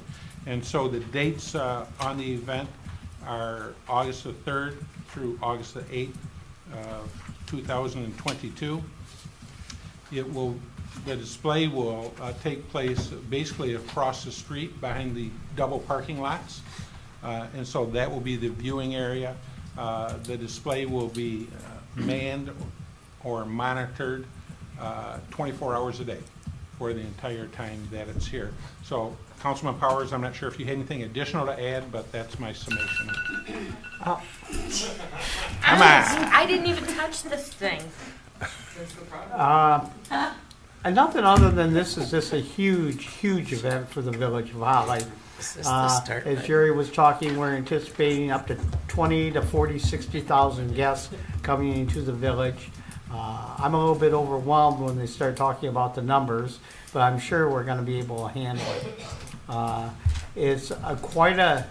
And so the dates on the event are August the 3rd through August the 8th of 2022. The display will take place basically across the street behind the double parking lots. And so that will be the viewing area. The display will be manned or monitored 24 hours a day for the entire time that it's here. So, Councilman Powers, I'm not sure if you had anything additional to add, but that's my summation. I didn't even touch this thing. Nothing other than this is just a huge, huge event for the village of Holly. Is this the start As line? Jerry was talking, we're anticipating up to 20 to 40, 60,000 guests coming into the village. I'm a little bit overwhelmed when they start talking about the numbers, but I'm sure we're going to be able to handle it. It's quite a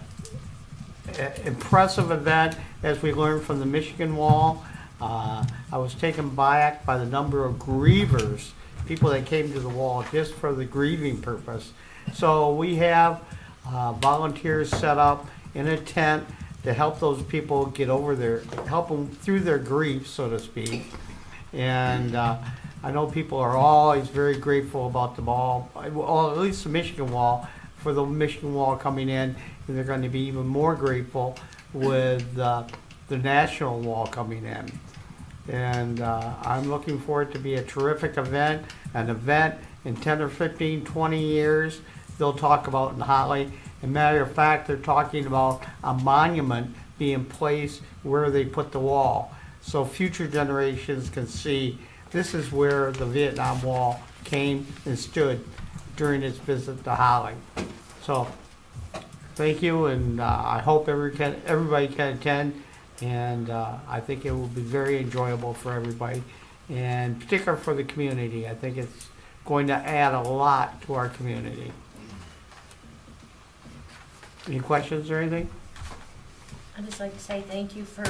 impressive event, as we learned from the Michigan Wall. I was taken back by the number of grievers, people that came to the wall just for the grieving purpose. So we have volunteers set up in a tent to help those people get over help them through their grief, so to speak. And I know people are always very grateful about the wall, well, at least the Michigan Wall, for the Michigan Wall coming in, and they're going to be even more grateful with the National Wall coming in. And I'm looking for it to be a terrific event, an event in 10 or 15, 20 years they'll talk about in Holly. As a matter of fact, they're talking about a monument being placed where they put the wall, so future generations can see this is where the Vietnam Wall came and stood during its visit to Holly. So, thank you, and I hope everybody can attend, and I think it will be very enjoyable for everybody, and particularly for the community. I think it's going to add a lot to our community. Any questions or anything? I'd just like to say thank you for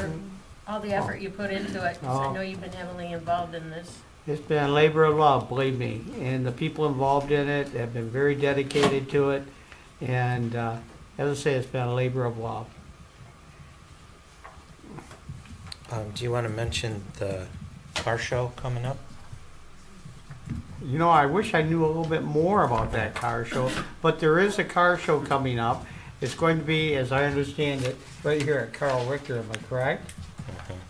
all the effort you put into it, 'cause I know you've been heavily involved in this. It's been a labor of love, believe me, and the people involved in it have been very dedicated to it, and as I say, it's been a labor of love. Do you want to mention the car show coming up? You know, I wish I knew a little bit more about that car show, but there is a car show coming up. It's going to be, as I understand it, right here at Carl Richter, am I correct?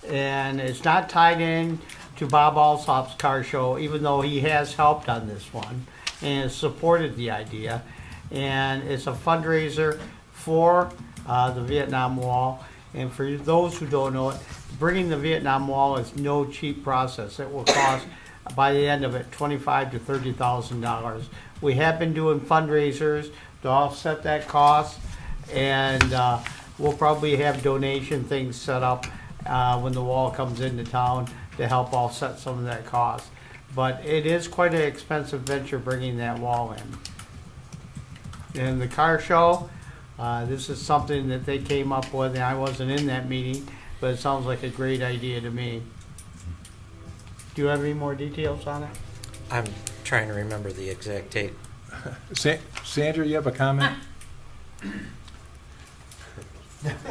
And it's not tied in to Bob Alsop's car show, even though he has helped on this one and has supported the idea. And it's a fundraiser for the Vietnam Wall. And for those who don't know it, bringing the Vietnam Wall is no cheap process. It will cost, by the end of it, $25,000 to $30,000. We have been doing fundraisers to offset that cost, and we'll probably have donation things set up when the wall comes into town to help offset some of that cost. But it is quite an expensive venture bringing that wall in. And the car show, this is something that they came up with, and I wasn't in that meeting, but it sounds like a great idea to me. Do you have any more details on it? I'm trying to remember the exact date. Sandra, you have a comment?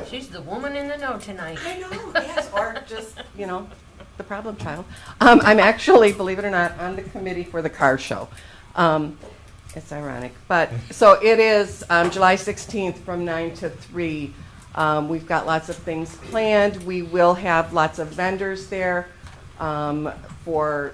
She's the woman in the know tonight. I know, yes, or just, you know, the problem child. I'm actually, believe it or not, on the committee for the car show. It's ironic, but, so it is July 16th from 9 to 3. We've got lots of things planned. We will have lots of vendors there for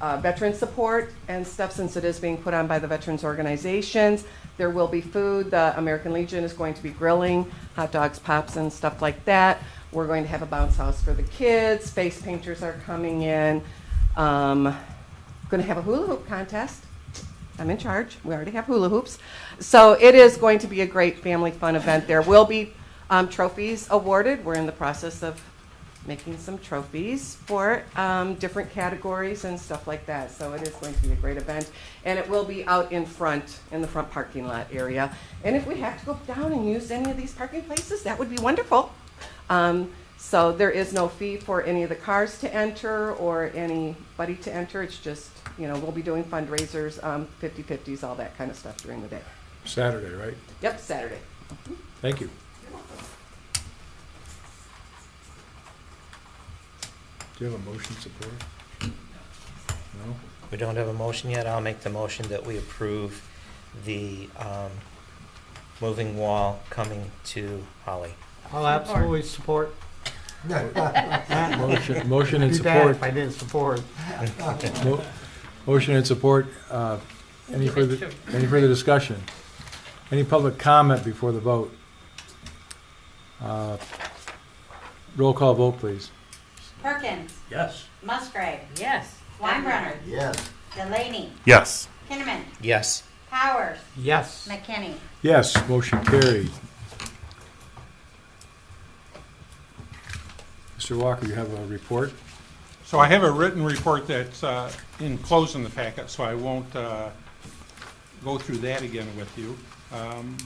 veteran support and stuff, since it is being put on by the veterans organizations. There will be food. The American Legion is going to be grilling hot dogs, pops, and stuff like that. We're going to have a bounce house for the kids. Face painters are coming in. Going to have a hula hoop contest. I'm in charge. We already have hula hoops. So it is going to be a great family fun event. There will be trophies awarded. We're in the process of making some trophies for different categories and stuff like that. So it is going to be a great event. And it will be out in front, in the front parking lot area. And if we have to go down and use any of these parking places, that would be wonderful. So there is no fee for any of the cars to enter or anybody to enter. It's just, you know, we'll be doing fundraisers, 50/50s, all that kind of stuff during the day. Saturday, right? Yep, Saturday. Thank you. Do you have a motion support? No? We don't have a motion yet. I'll make the motion that we approve the moving wall coming to Holly. I'll absolutely support. Motion and Do that support. if I didn't support. Motion and support. Any further discussion? Any public comment before the vote? Roll call vote, please. Perkins. Yes. Musgrave. Yes. Weinbrenner. Yes. Delaney. Yes. Kinnaman. Yes. Powers. Yes. McKinney. Yes, motion carried. Mr. Walker, you have a report? So I have a written report that's enclosed in the packet, so I won't go through that again with you.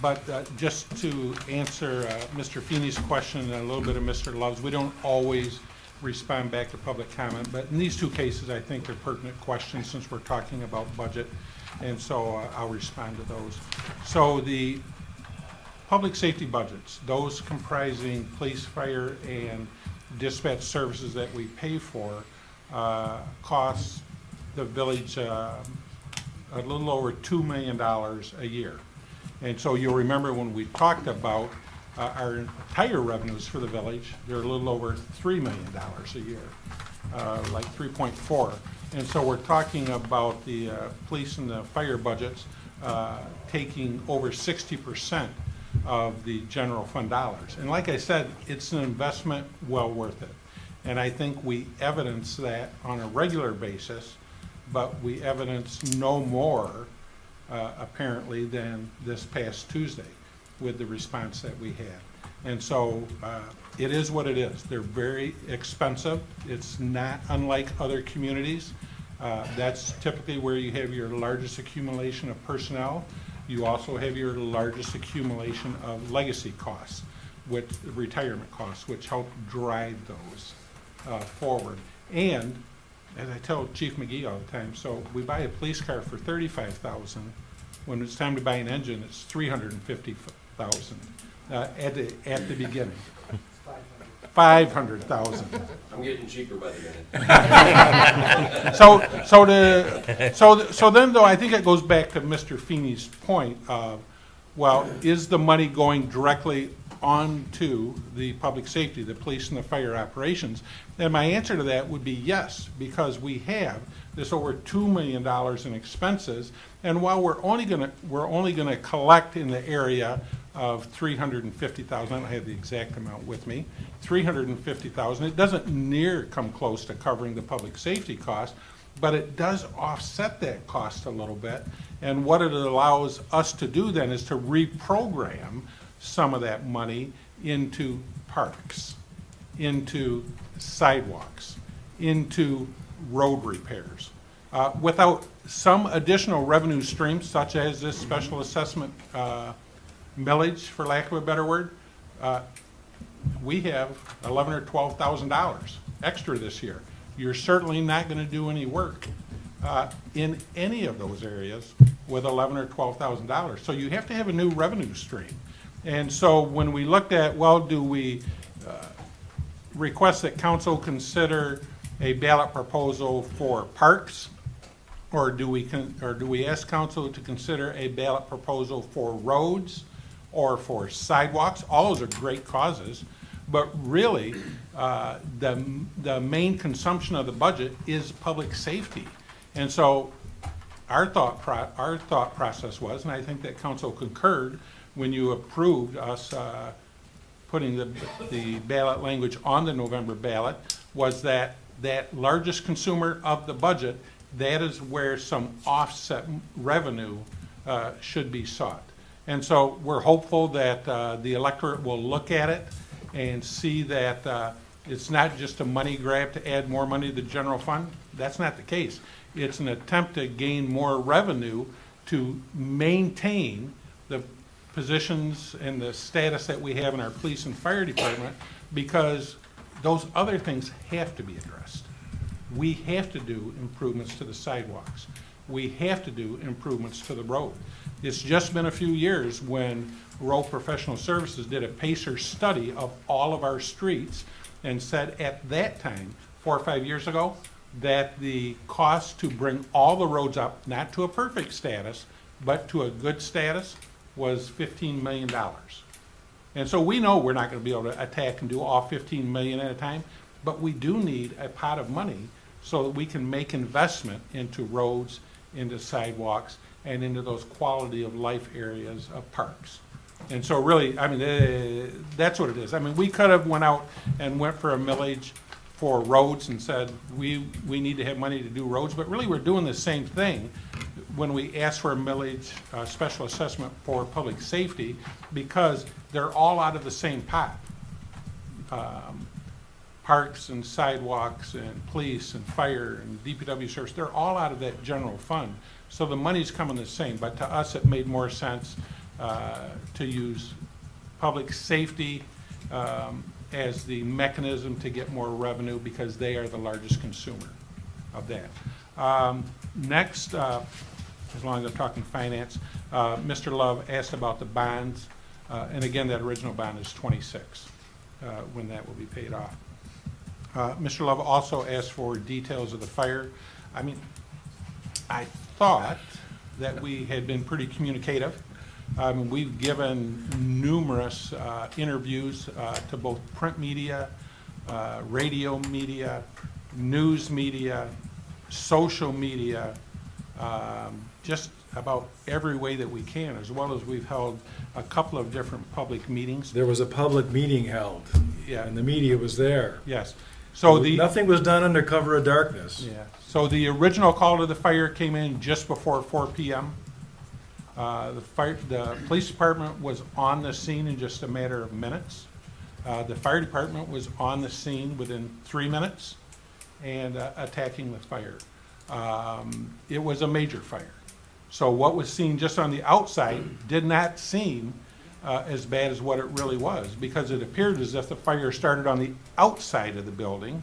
But just to answer Mr. Feeney's question and a little bit of Mr. Love's, we don't always respond back to public comment, but in these two cases, I think they're pertinent questions since we're talking about budget, and so I'll respond to those. So the public safety budgets, those comprising police, fire, and dispatch services that we pay for, costs the village a little over $2 million a year. And so you'll remember when we talked about our entire revenues for the village, they're a little over $3 million a year, like 3.4. And so we're talking about the police and the fire budgets taking over 60% of the general fund dollars. And like I said, it's an investment well worth it. And I think we evidence that on a regular basis, but we evidence no more apparently, than this past Tuesday with the response that we had. And so it is what it is. They're very expensive. It's not unlike other communities. That's typically where you have your largest accumulation of personnel. You also have your largest accumulation of legacy costs, with retirement costs, which help drive those forward. And as I tell Chief McGee all the time, so we buy a police car for $35,000. When it's time to buy an engine, it's $350,000 at the beginning. 500,000. I'm getting cheaper by the minute. So then though, I think it goes back to Mr. Feeney's point of, well, is the money going directly onto the public safety, the police and the fire operations? And my answer to that would be yes, because we have this over $2 million in expenses, and while we're only gonna collect in the area of $350,000, I don't have the exact amount with me, $350,000, it doesn't near come close to covering the public safety cost, but it does offset that cost a little bit. And what it allows us to do then is to reprogram some of that money into parks, into sidewalks, into road repairs. Without some additional revenue streams, such as this special assessment millage, for lack of a better word, we have $11,000 or $12,000 extra this year. You're certainly not going to do any work in any of those areas with $11,000 or $12,000. So you have to have a new revenue stream. And so when we looked at, well, do we request that council consider a ballot proposal for parks, or do we ask council to consider a ballot proposal for roads or for sidewalks? All those are great causes, but really the main consumption of the budget is public safety. And so our thought process was, and I think that council concurred when you approved us putting the ballot language on the November ballot, was that largest consumer of the budget, that is where some offset revenue should be sought. And so we're hopeful that the electorate will look at it and see that it's not just a money grab to add more money to the general fund. That's not the case. It's an attempt to gain more revenue to maintain the positions and the status that we have in our police and fire department, because those other things have to be addressed. We have to do improvements to the sidewalks. We have to do improvements to the road. It's just been a few years when Road Professional Services did a PACER study of all of our streets and said at that time, 4 or 5 years ago, that the cost to bring all the roads up, not to a perfect status, but to a good status, was $15 million. And so we know we're not going to be able to attack and do all 15 million at a time, but we do need a pot of money so that we can make investment into roads, into sidewalks, and into those quality of life areas of parks. And so really, I mean, that's what it is. I mean, we could have went out and went for a millage for roads and said, we need to have money to do roads, but really we're doing the same thing when we ask for a millage special assessment for public safety, because they're all out of the same pot. Parks and sidewalks and police and fire and DPW service, they're all out of that general fund. So the money's coming the same, but to us it made more sense to use public safety as the mechanism to get more revenue, because they are the largest consumer of that. Next, as long as I'm talking finance, Mr. Love asked about the bonds, and again, that original bond is 26 when that will be paid off. Mr. Love also asked for details of the fire. I mean, I thought that we had been pretty communicative. We've given numerous interviews to both print media, radio media, news media, social media, just about every way that we can, as well as we've held a couple of different public meetings. There was a public meeting held, Yeah. and the media was there. Yes. So nothing was done under cover of darkness. Yeah. So the original call to the fire came in just before 4 p.m. The police department was on the scene in just a matter of minutes. The fire department was on the scene within 3 minutes and attacking the fire. It was a major fire. So what was seen just on the outside did not seem as bad as what it really was, because it appeared as if the fire started on the outside of the building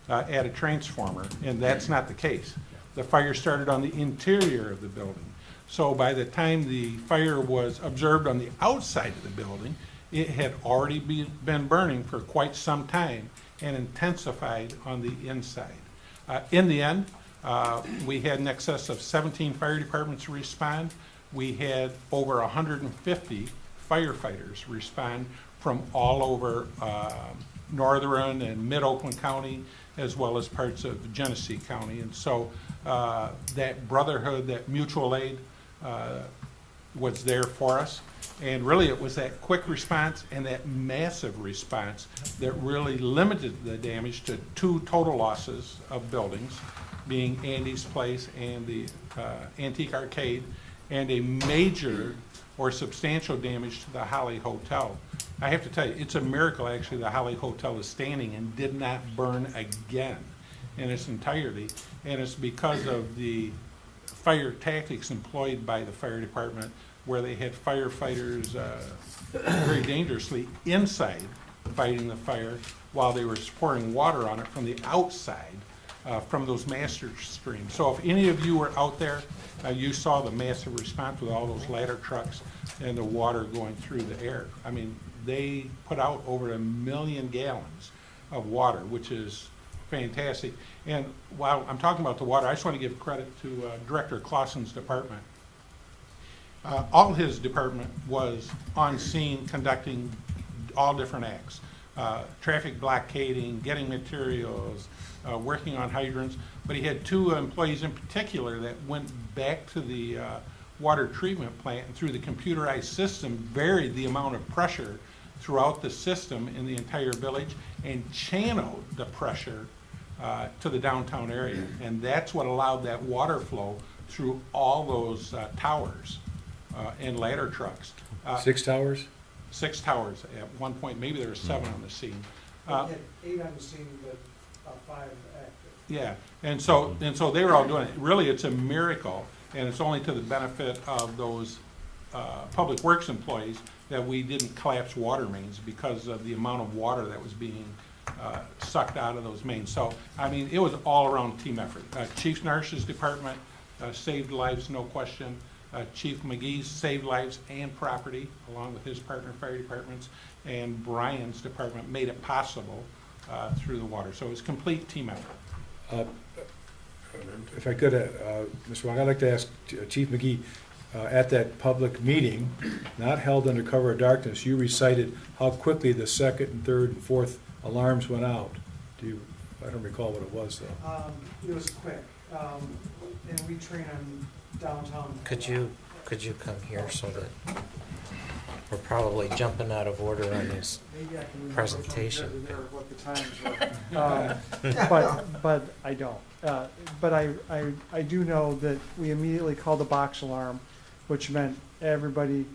at a transformer, and that's not the case. The fire started on the interior of the building. So by the time the fire was observed on the outside of the building, it had already been burning for quite some time and intensified on the inside. In the end, we had in excess of 17 fire departments respond. We had over 150 firefighters respond from all over northern and mid-Oakland County, as well as parts of Genesee County. And so that brotherhood, that mutual aid was there for us. And really it was that quick response and that massive response that really limited the damage to 2 total losses of buildings, being Andy's Place and the Antique Arcade, and a major or substantial damage to the Holly Hotel. I have to tell you, it's a miracle actually the Holly Hotel is standing and did not burn again in its entirety. And it's because of the fire tactics employed by the fire department, where they had firefighters very dangerously inside fighting the fire while they were pouring water on it from the outside from those master streams. So if any of you were out there, you saw the massive response with all those ladder trucks and the water going through the air. I mean, they put out over 1 million gallons of water, which is fantastic. And while I'm talking about the water, I just want to give credit to Director Clausen's department. All his department was on scene conducting all different acts. Traffic blockading, getting materials, working on hydrants. But he had 2 employees in particular that went back to the water treatment plant and through the computerized system varied the amount of pressure throughout the system in the entire village and channeled the pressure to the downtown area. And that's what allowed that water flow through all those towers and ladder trucks. 6 towers? 6 towers at one point. Maybe there were 7 on the scene. We had 8 on the scene, but 5 active. Yeah, and so they were all doing it. Really, it's a miracle, and it's only to the benefit of those public works employees that we didn't collapse water mains because of the amount of water that was being sucked out of those mains. So, I mean, it was all around team effort. Chief Narsh's department saved lives, no question. Chief McGee's saved lives and property, along with his partner fire departments, and Brian's department made it possible through the water. So it was complete team effort. If I could, Mr. Wong, I'd like to ask Chief McGee, at that public meeting, not held under cover of darkness, you recited how quickly the 2nd and 3rd and 4th alarms went out. I don't recall what it was, though. It was quick, and we train on downtown. Could you come here so that we're probably jumping out of order on this Maybe I can remember presentation. from there what the times were. But I don't. But I do know that we immediately called the box alarm, which meant everybody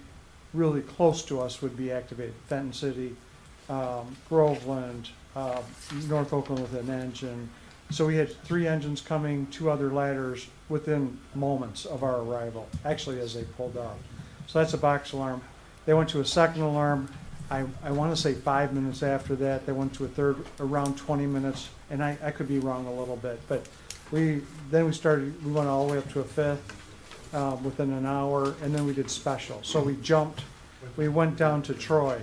really close to us would be activated. Fenton City, Groveland, North Oakland with an engine. So we had 3 engines coming, 2 other ladders within moments of our arrival, actually as they pulled up. So that's a box alarm. They went to a second alarm. I want to say 5 minutes after that. They went to a third around 20 minutes, and I could be wrong a little bit. But we went all the way up to a 5th within an hour, and then we did special. So we went down to Troy,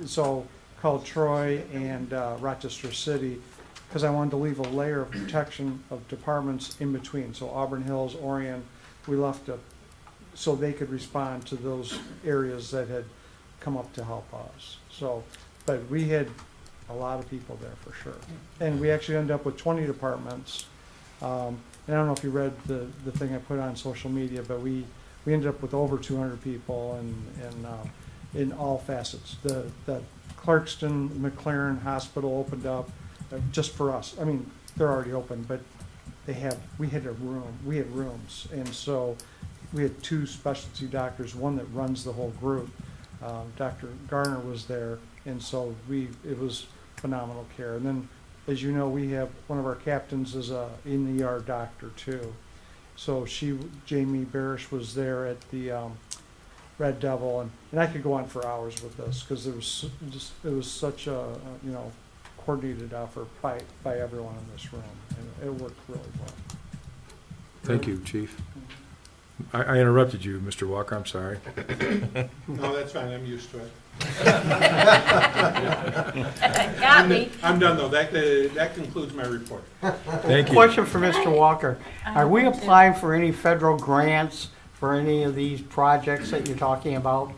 so called Troy and Rochester City, because I wanted to leave a layer of protection of departments in between. So Auburn Hills, Orion, we left so they could respond to those areas that had come up to help us. So, but we had a lot of people there for sure. And we actually ended up with 20 departments. And I don't know if you read the thing I put on social media, but we ended up with over 200 people and in all facets. The Clarkston McLaren Hospital opened up just for us. I mean, they're already open, but we had rooms, and so we had two specialty doctors, one that runs the whole group. Dr. Garner was there, and so it was phenomenal care. And then, as you know, we have one of our captains is a in the ER doctor too. So Jamie Barish was there at the Red Devil, and I could go on for hours with this because it was such a coordinated effort by everyone in this room, and it worked really well. Thank you, Chief. I interrupted you, Mr. Walker, I'm sorry. No, that's fine, I'm used to it. Got me. I'm done, though. That concludes my report. Thank you. Question for Mr. Walker. Are we applying for any federal grants for any of these projects that you're talking about?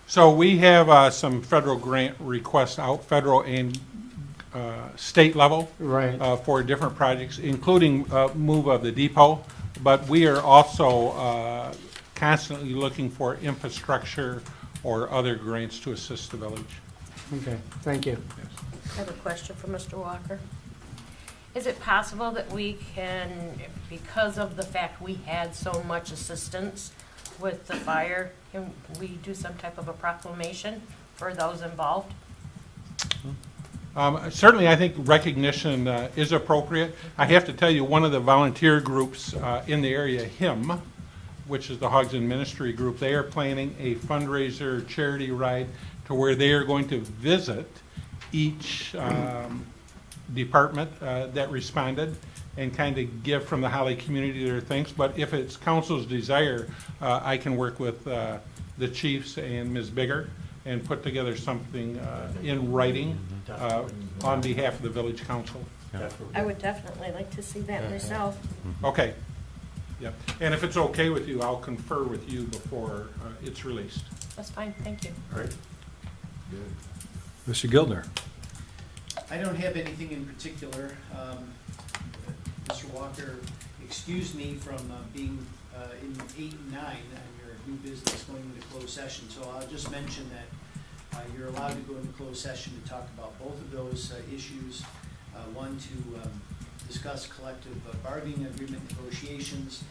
So we have some federal grant requests out, federal and state level. Right. For different projects, including move of the depot. But we are also constantly looking for infrastructure or other grants to assist the village. Okay, thank you. I have a question for Mr. Walker. Is it possible that we can, because of the fact we had so much assistance with the fire, can we do some type of a proclamation for those involved? Certainly, I think recognition is appropriate. I have to tell you, one of the volunteer groups in the area, HIM, which is the Hogs and Ministry group, they are planning a fundraiser charity ride to where they are going to visit each department that responded and kind of give from the Holly community their thanks. But if it's council's desire, I can work with the chiefs and Ms. Bigger and put together something in writing on behalf of the village council. I would definitely like to see that myself. Okay. Yep. And if it's okay with you, I'll confer with you before it's released. That's fine, thank you. All right. Mr. Gildner. I don't have anything in particular. Mr. Walker excused me from being in 8 and 9 on your new business going into closed session. So I'll just mention that you're allowed to go into closed session to talk about both of those issues. One, to discuss collective bargaining agreement negotiations.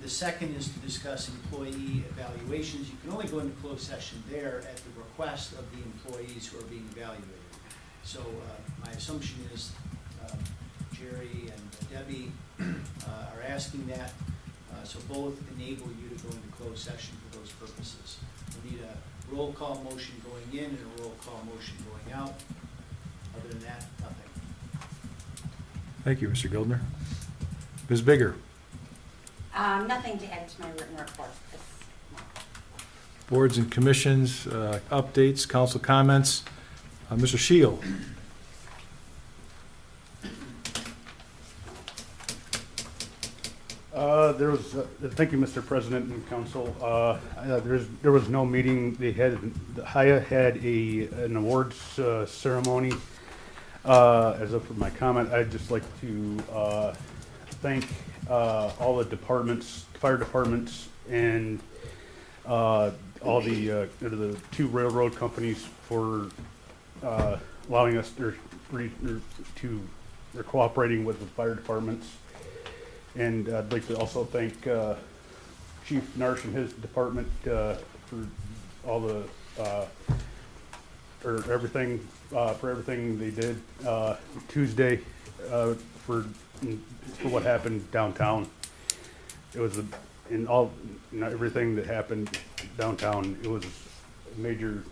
The second is to discuss employee evaluations. You can only go into closed session there at the request of the employees who are being evaluated. So my assumption is Jerry and Debbie are asking that. So both enable you to go into closed session for those purposes. We need a roll call motion going in and a roll call motion going out. Other than that, nothing. Thank you, Mr. Gildner. Ms. Bigger. Nothing to add to my written report. Boards and commissions, updates, council comments. Mr. Shield. Thank you, Mr. President and Council. There was no meeting. Haya had an awards ceremony. As for my comment, I'd just like to thank all the departments, fire departments, and all the 2 railroad companies for allowing us they're cooperating with the fire departments. And I'd like to also thank Chief Narsh and his department for all the everything they did Tuesday for what happened downtown. It was everything that happened downtown. It was a major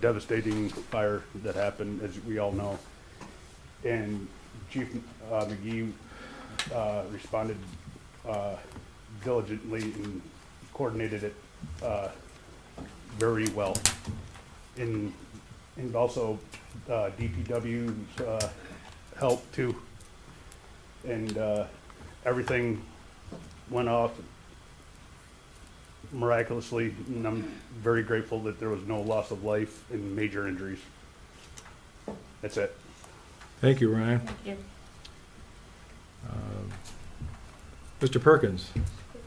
devastating fire that happened, as we all know. And Chief McGee responded diligently and coordinated it very well. And also DPW's help too. And everything went off miraculously, and I'm very grateful that there was no loss of life and major injuries. That's it. Thank you, Ryan. Thank you. Mr. Perkins.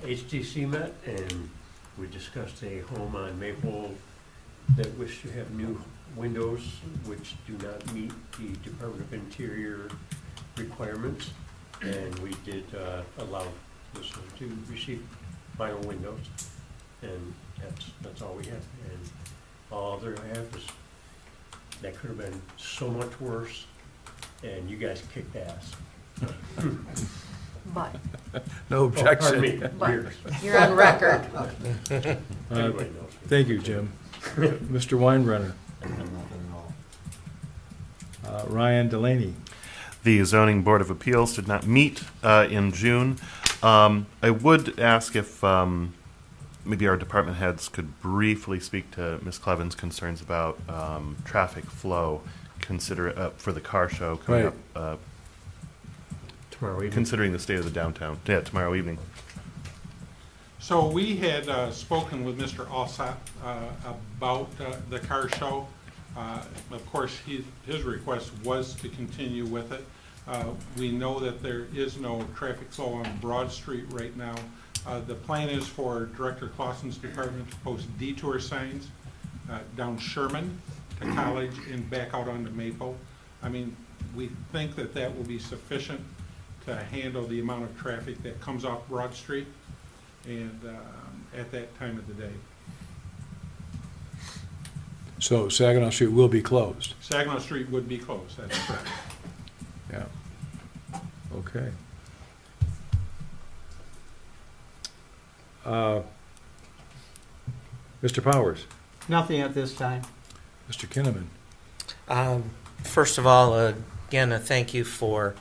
HTC met and we discussed a home on Maple that wished to have new windows which do not meet the Department of Interior requirements, and we did allow was to receive vinyl windows, and that's all we had. And all they're gonna have is, that could have been so much worse, and you guys kicked ass. But No objection. Pardon me, But- yours. you're on record. Everybody knows. Thank you, Jim. Mr. Weinbrenner. Ryan Delaney. The Zoning Board of Appeals did not meet in June. I would ask if maybe our department heads could briefly speak to Ms. Cleven's concerns about traffic flow for the car show coming Right. up. Tomorrow evening. Considering the state of the downtown. Yeah, tomorrow evening. So we had spoken with Mr. Alsop about the car show. Of course, his request was to continue with it. We know that there is no traffic flow on Broad Street right now. The plan is for Director Clausen's department to post detour signs down Sherman to College and back out onto Maple. I mean, we think that that will be sufficient to handle the amount of traffic that comes off Broad Street and at that time of the day. So Saginaw Street will be closed. Saginaw Street would be closed, that's correct. Yeah. Okay. Mr. Powers. Nothing at this time. Mr. Kinnaman. First of all, again, a thank you for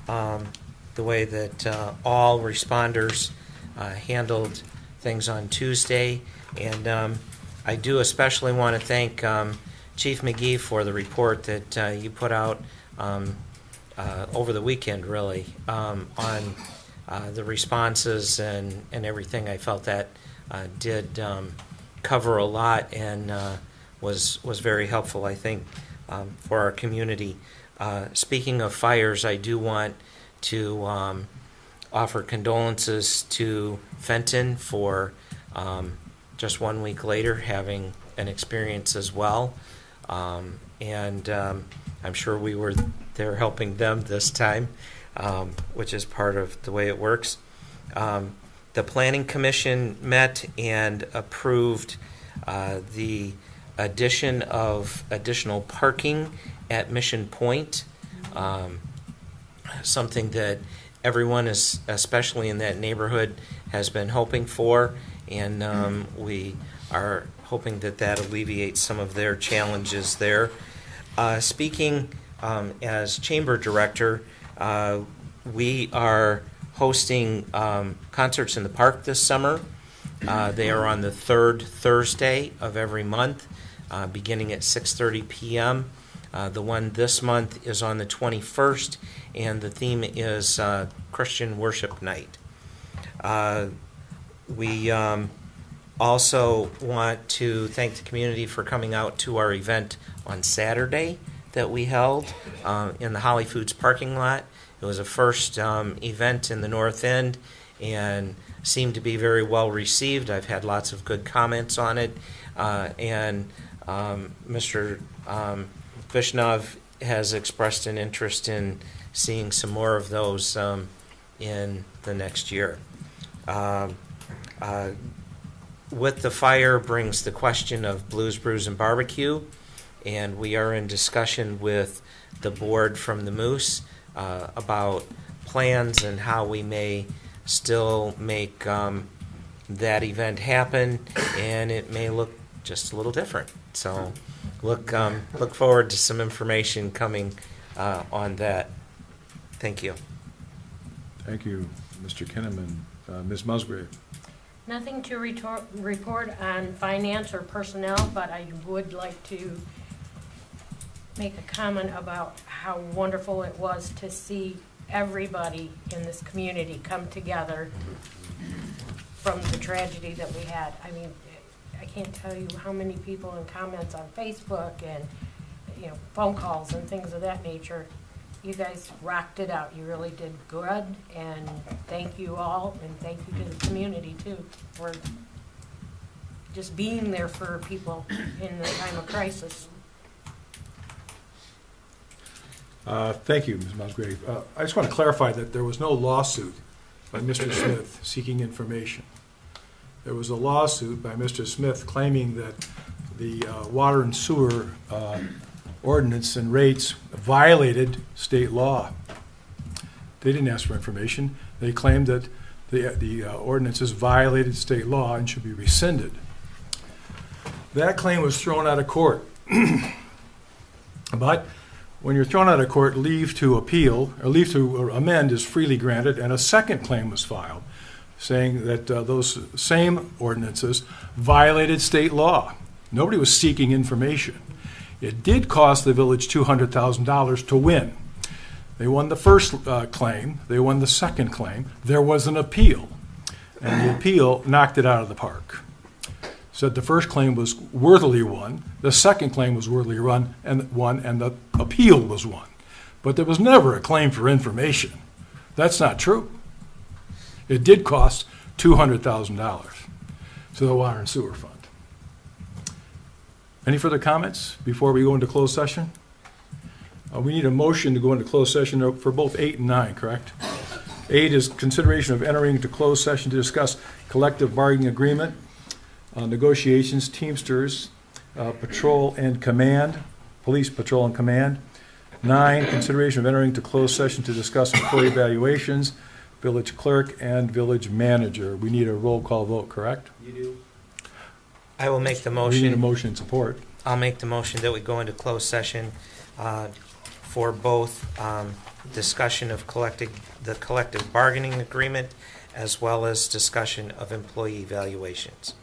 the way that all responders handled things on Tuesday. And I do especially want to thank Chief McGee for the report that you put out over the weekend, really, on the responses and everything. I felt that did cover a lot and was very helpful, I think, for our community. Speaking of fires, I do want to offer condolences to Fenton for just 1 week later having an experience as well. And I'm sure we were there helping them this time, which is part of the way it works. The Planning Commission met and approved the addition of additional parking at Mission Point, something that everyone, is, especially in that neighborhood, has been hoping for, and we are hoping that that alleviates some of their challenges there. Speaking as Chamber Director, we are hosting concerts in the park this summer. They are on the third Thursday of every month, beginning at 6:30 p.m. The one this month is on the 21st, and the theme is Christian Worship Night. We also want to thank the community for coming out to our event on Saturday that we held in the Holly Foods parking lot. It was a first event in the North End and seemed to be very well received. I've had lots of good comments on it, and Mr. Vishnov has expressed an interest in seeing some more of those in the next year. With the fire brings the question of Blues, Brews, and Barbecue, and we are in discussion with the board from the Moose about plans and how we may still make that event happen, and it may look just a little different. So look forward to some information coming on that. Thank you. Thank you, Mr. Kinnaman. Ms. Musgrave. Nothing to report on finance or personnel, but I would like to make a comment about how wonderful it was to see everybody in this community come together from the tragedy that we had. I mean, I can't tell you how many people in comments on Facebook and, you know, phone calls and things of that nature. You guys rocked it out. You really did good, and thank you all, and thank you to the community too for just being there for people in the time of crisis. Thank you, Ms. Musgrave. I just want to clarify that there was no lawsuit by Mr. Smith seeking information. There was a lawsuit by Mr. Smith claiming that the water and sewer ordinance and rates violated state law. They didn't ask for information. They claimed that the ordinances violated state law and should be rescinded. That claim was thrown out of court. But when you're thrown out of court, leave to appeal, or leave to amend is freely granted, and a second claim was filed saying that those same ordinances violated state law. Nobody was seeking information. It did cost the village $200,000 to win. They won the first claim. They won the second claim. There was an appeal, and the appeal knocked it out of the park. Said the first claim was worthily won, the second claim was worthily won, and the appeal was won. But there was never a claim for information. That's not true. It did cost $200,000 to the Water and Sewer Fund. Any further comments before we go into closed session? We need a motion to go into closed session for both 8 and 9, correct? 8 is consideration of entering into closed session to discuss collective bargaining agreement, negotiations, Teamsters, patrol and command, police patrol and command. 9, consideration of entering into closed session to discuss employee evaluations, village clerk and village manager. We need a roll call vote, correct? You do. I will make the We need a motion. motion and support. I'll make the motion that we go into closed session for both discussion of the collective bargaining agreement as well as discussion of employee evaluations.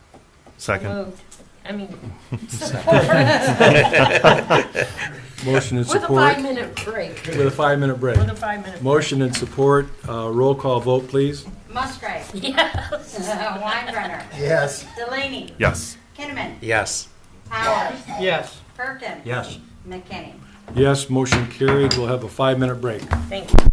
Second. Moved. I mean, Motion and with a support. 5-minute break. With a 5-minute break. With a 5-minute. Motion and support. Roll call vote, please. Musgrave. Yes. Weinbrenner. Yes. Delaney. Yes. Kinnaman. Yes. Powers. Yes. Perkins. Yes. McKinney. Yes, motion carried. We'll have a 5-minute break. Thank you.